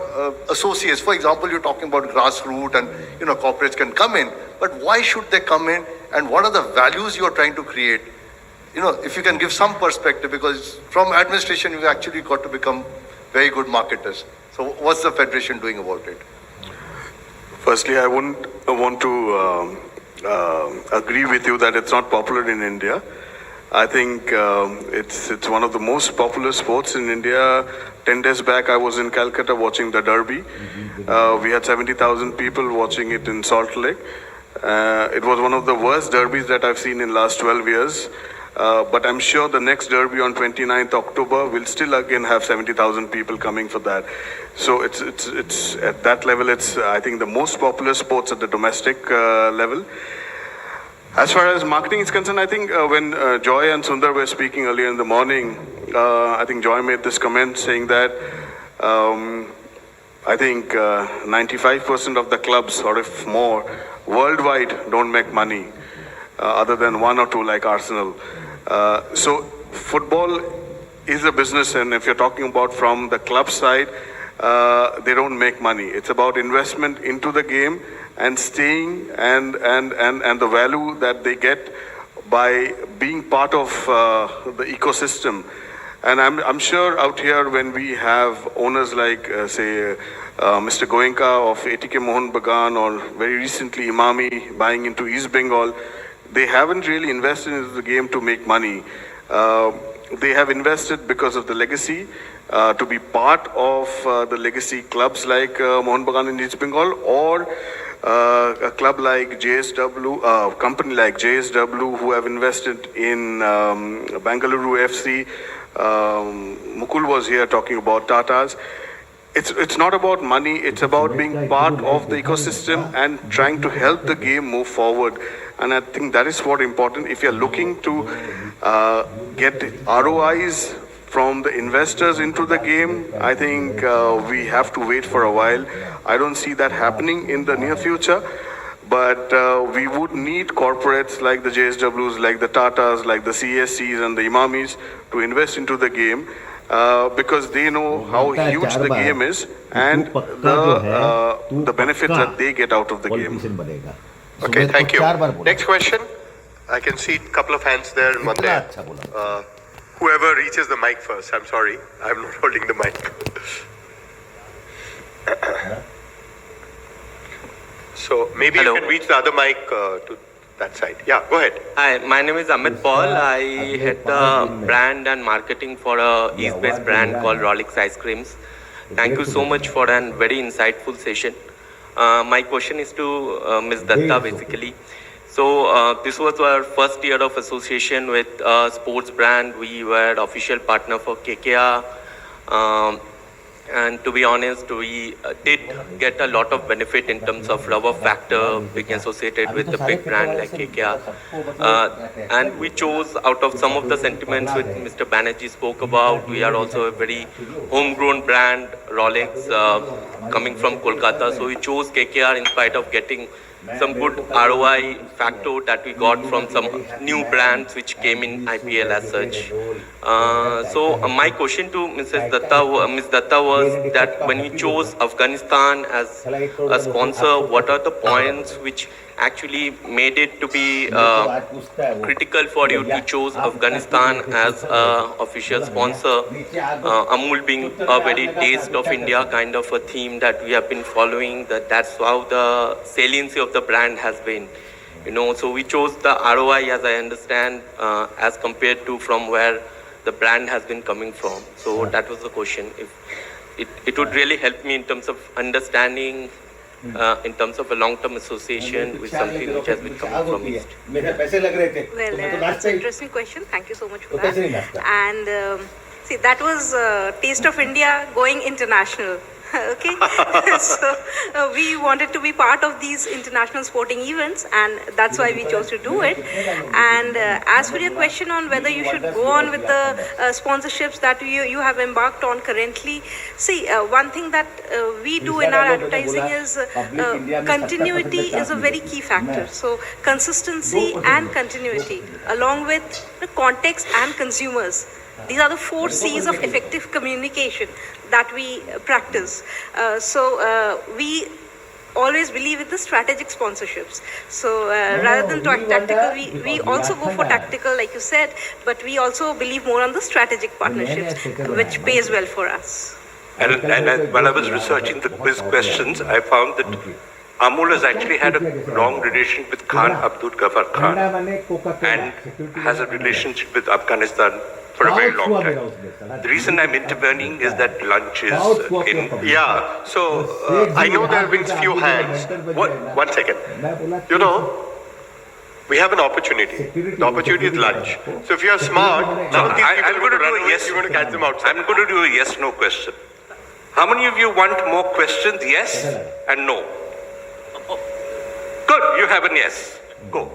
associates? For example, you're talking about grassroots and corporates can come in, but why should they come in and what are the values you're trying to create? If you can give some perspective, because from administration you've actually got to become very good marketers. So what's the federation doing about it? Firstly, I wouldn't want to agree with you that it's not popular in India. I think it's one of the most popular sports in India. 10 days back, I was in Calcutta watching the Derby. We had 70,000 people watching it in Salt Lake. It was one of the worst derbies that I've seen in last 12 years. But I'm sure the next derby on 29th October will still again have 70,000 people coming for that. So it's at that level, it's I think the most popular sports at the domestic level. As far as marketing is concerned, I think when Joy and Sundar were speaking earlier in the morning, I think Joy made this comment saying that I think 95% of the clubs, or if more, worldwide don't make money, other than 1 or 2 like Arsenal. So football is a business, and if you're talking about from the club side, they don't make money. It's about investment into the game and staying and the value that they get by being part of the ecosystem. And I'm sure out here when we have owners like say Mr. Goenka of ATK Mohun Bagan, or very recently Imami buying into East Bengal, they haven't really invested into the game to make money. They have invested because of the legacy, to be part of the legacy clubs like Mohun Bagan in East Bengal, or a club like JSW, company like JSW who have invested in Bangalore FC. Mukul was here talking about Tatas. It's not about money, it's about being part of the ecosystem and trying to help the game move forward. And I think that is what important. If you're looking to get ROIs from the investors into the game, I think we have to wait for a while. I don't see that happening in the near future, but we would need corporates like the JSWs, like the Tatas, like the CSCs and the Imamis to invest into the game, because they know how huge the game is and the benefits that they get out of the game. Okay, thank you. Next question. I can see a couple of hands there and one there. Whoever reaches the mic first. I'm sorry, I'm not holding the mic. So maybe Hello. you can reach the other mic to that side. Yeah, go ahead. Hi, my name is Amit Paul. I head the brand and marketing for a East-based brand called Rolex Ice Creams. Thank you so much for a very insightful session. My question is to Ms. Datta basically. So this was our first year of association with a sports brand. We were official partner for KKR. And to be honest, we did get a lot of benefit in terms of rubber factor being associated with a big brand like KKR. And we chose out of some of the sentiments which Mr. Banerjee spoke about. We are also a very homegrown brand, Rolex, coming from Kolkata. So we chose KKR in spite of getting some good ROI factor that we got from some new brands which came in IPL as such. My question to Ms. Datta was that when you chose Afghanistan as a sponsor, what are the points which actually made it to be critical for you to choose Afghanistan as an official sponsor? Amul being a very taste of India kind of a theme that we have been following, that's how the saliency of the brand has been. So we chose the ROI, as I understand, as compared to from where the brand has been coming from. So that was the question. If it would really help me in terms of understanding, in terms of a long-term association with something which has been coming from East. Well, that's an interesting question. Thank you so much for that. And see, that was Taste of India going international. Okay, so we wanted to be part of these international sporting events, and that's why we chose to do it. And as for your question on whether you should go on with the sponsorships that you have embarked on currently, see, one thing that we do in our advertising is continuity is a very key factor. So consistency and continuity, along with the context and consumers. These are the 4 C's of effective communication that we practice. We always believe in the strategic sponsorships. So rather than tactical, we also go for tactical, like you said, but we also believe more on the strategic partnerships, which pays well for us. And while I was researching the quiz questions, I found that Amul has actually had a long relationship with Khan Abdul Ghaffar Khan and has a relationship with Afghanistan for a very long time. The reason I'm intervening is that lunch is in... Yeah, so I know there have been few hands. One second. We have an opportunity. The opportunity is lunch. So if you're smart, none of these people I'm going to do a yes. You're going to catch them outside. I'm going to do a yes/no question. How many of you want more questions? Yes and no. Good, you have a yes. Go.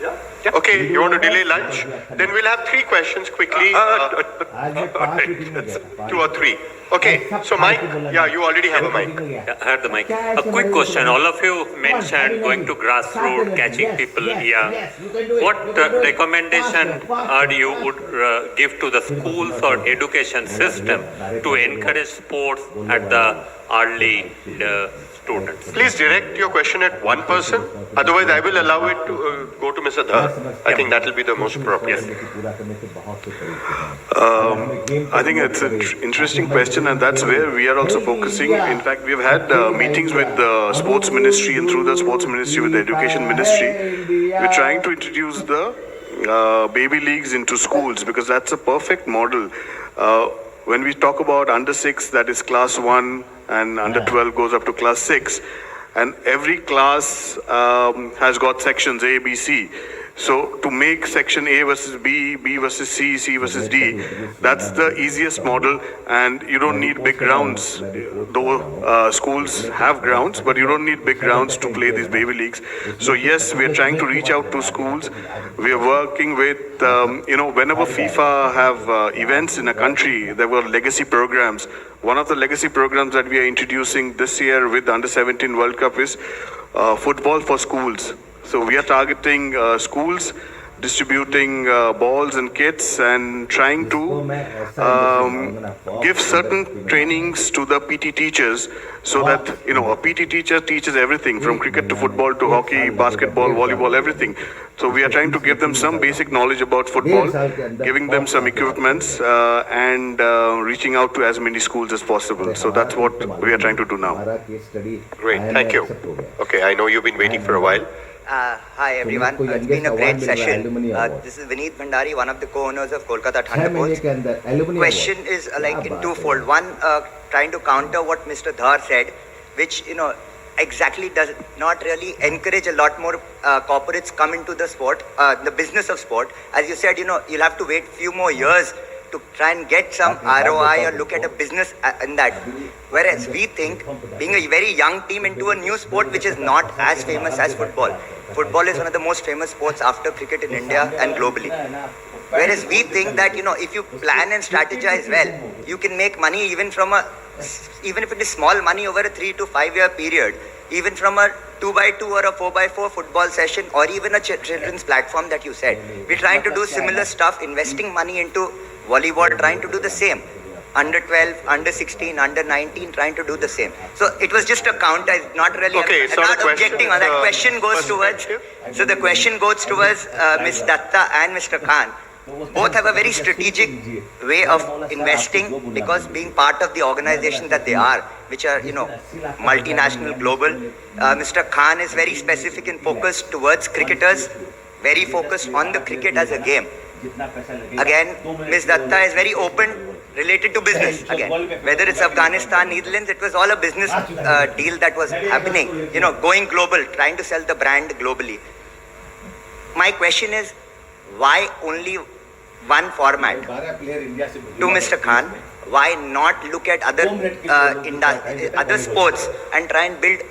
Yeah. Okay, you want to delay lunch? Then we'll have 3 questions quickly. 2 or 3. Okay, so Mike, yeah, you already have a mic. Yeah, I have the mic. A quick question. All of you mentioned going to grassroots, catching people young. What recommendation you would give to the schools or education system to encourage sports at the early students? Please direct your question at one person. Otherwise, I will allow it to go to Mr. Dhar. I think that will be the most appropriate. I think it's an interesting question, and that's where we are also focusing. In fact, we've had meetings with the sports ministry, and through the sports ministry with the education ministry, we're trying to introduce the baby leagues into schools, because that's a perfect model. When we talk about under 6, that is class 1, and under 12 goes up to class 6, and every class has got sections A, B, C. So to make section A versus B, B versus C, C versus D, that's the easiest model, and you don't need big grounds. Though schools have grounds, but you don't need big grounds to play these baby leagues. So yes, we are trying to reach out to schools. We are working with, whenever FIFA have events in a country, there were legacy programs. One of the legacy programs that we are introducing this year with the Under-17 World Cup is football for schools. So we are targeting schools, distributing balls and kits, and trying to give certain trainings to the PT teachers, so that a PT teacher teaches everything from cricket to football to hockey, basketball, volleyball, everything. So we are trying to give them some basic knowledge about football, giving them some equipments, and reaching out to as many schools as possible. So that's what we are trying to do now. Great, thank you. Okay, I know you've been waiting for a while. Hi everyone, it's been a great session. This is Vineet Bhandari, one of the co-owners of Kolkata Thunderbolts. Question is in twofold. One, trying to counter what Mr. Dhar said, which exactly does not really encourage a lot more corporates come into the sport, the business of sport. As you said, you'll have to wait few more years to try and get some ROI or look at a business in that. Whereas we think, being a very young team into a new sport which is not as famous as football. Football is one of the most famous sports after cricket in India and globally. Whereas we think that, if you plan and strategize well, you can make money even if it is small money over a 3 to 5 year period. even from a 2x2 or a 4x4 football session, or even a children's platform that you said. We're trying to do similar stuff, investing money into volleyball, trying to do the same. Under 12, under 16, under 19, trying to do the same. So it was just a counter, not really. Okay, I'm not objecting on that. Question goes towards. So the question goes towards Ms. Datta and Mr. Khan. Both have a very strategic way of investing, because being part of the organization that they are, which are, multinational, global. Mr. Khan is very specific and focused towards cricketers, very focused on the cricket as a game. Again, Ms. Datta is very open, related to business. Again, whether it's Afghanistan, Netherlands, it was all a business deal that was happening. Going global, trying to sell the brand globally. My question is, why only one format? To Mr. Khan, why not look at other sports and try and build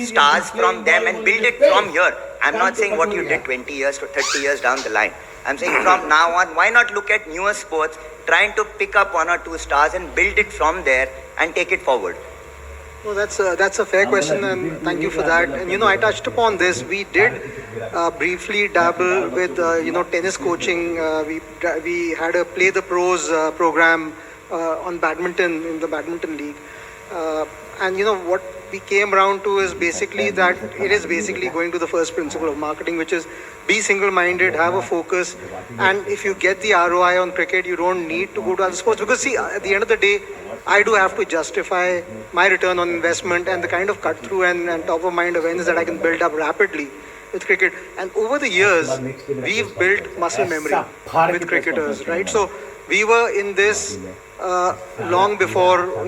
stars from them and build it from here? I'm not saying what you did 20 years to 30 years down the line. I'm saying from now on, why not look at newer sports, trying to pick up 1 or 2 stars and build it from there and take it forward? Well, that's a fair question, and thank you for that. And I touched upon this. We did briefly dabble with tennis coaching. We had a Play the Pros program on badminton in the badminton league. And what we came around to is basically that it is basically going to the first principle of marketing, which is be single-minded, have a focus, and if you get the ROI on cricket, you don't need to go to other sports. Because see, at the end of the day, I do have to justify my return on investment and the kind of cut-through and top-of-mind awareness that I can build up rapidly with cricket. And over the years, we've built muscle memory with cricketers, right? So we were in this long before,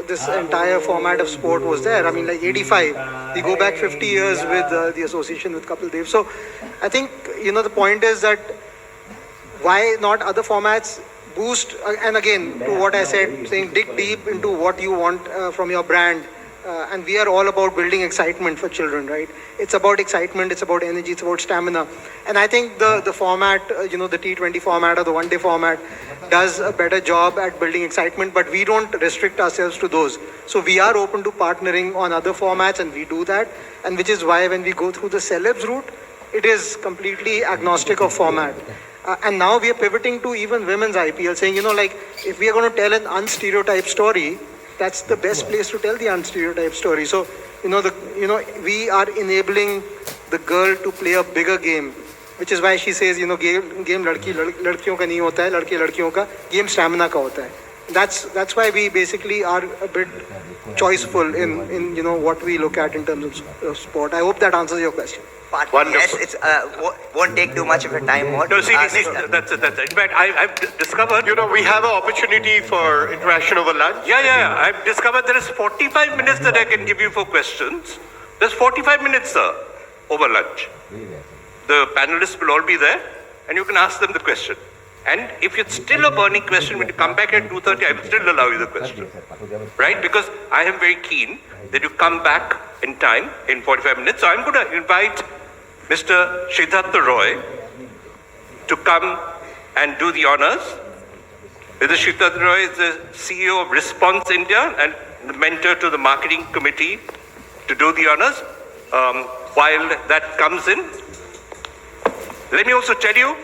this entire format of sport was there. I mean, like 85, we go back 50 years with the association with Kapil Dev. So I think, the point is that why not other formats? Boost, and again, to what I said, saying dig deep into what you want from your brand. And we are all about building excitement for children, right? It's about excitement, it's about energy, it's about stamina. And I think the format, the T20 format or the one-day format does a better job at building excitement, but we don't restrict ourselves to those. So we are open to partnering on other formats, and we do that. And which is why when we go through the celebs route, it is completely agnostic of format. And now we are pivoting to even women's IPL, saying, if we are going to tell an unstereotyped story, that's the best place to tell the unstereotyped story. So, we are enabling the girl to play a bigger game, which is why she says, game ladkiyon ka nahi hota hai, ladke ladkiyon ka, game stamina ka hota hai. That's why we basically are a bit choiceful in what we look at in terms of sport. I hope that answers your question. Wonderful. Yes, it won't take too much of your time more. No, see, that's it. In fact, I've discovered... we have an opportunity for interaction over lunch. Yeah. I've discovered there is 45 minutes that I can give you for questions. There's 45 minutes, sir, over lunch. The panelists will all be there, and you can ask them the question. And if it's still a burning question, when you come back at 2:30, I will still allow you the question. Right? Because I am very keen that you come back in time, in 45 minutes. So I'm going to invite Mr. Siddhartha Roy to come and do the honors. Mr. Siddhartha Roy is the CEO of Response India and the mentor to the marketing committee to do the honors. While that comes in, let me also tell you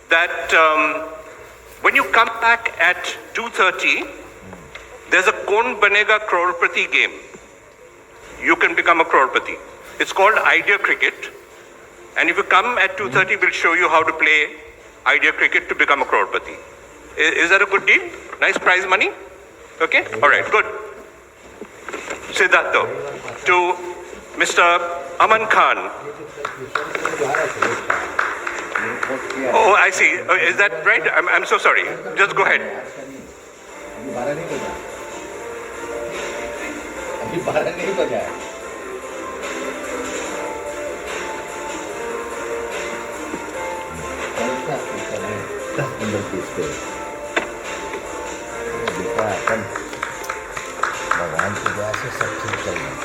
that when you come back at 2:30, there's a Kaun Banega Crorepati game. You can become a crorepati. It's called Idea Cricket. And if you come at 2:30, we'll show you how to play Idea Cricket to become a crorepati. Is that a good deal? Nice prize money? Okay? All right, good. Siddhartha, to Mr. Aman Khan. Oh, I see. Is that right? I'm so sorry. Just go ahead. भगवान की दुआ से सब ठीक चल रहा है।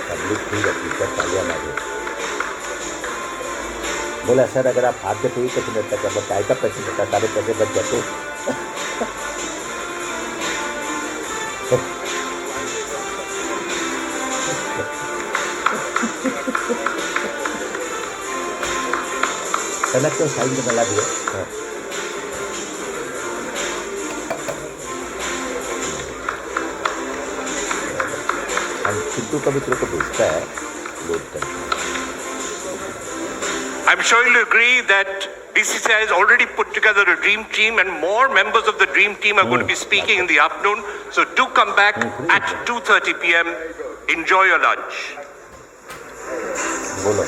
Public ठीक है, टीचर तालियां मारे। बोला सर अगर आप हाथ के ही कुछ नहीं करते चाय का पैसे देता सारे पैसे बच जाते पहले तो साइड में मिला दिया चिंटू कभी तेरे को भेजता है लोड करके I'm sure you'll agree that BCCI has already put together a dream team and more members of the dream team are going to be speaking in the afternoon. So do come back at 2:30 p.m. Enjoy your lunch. बोलो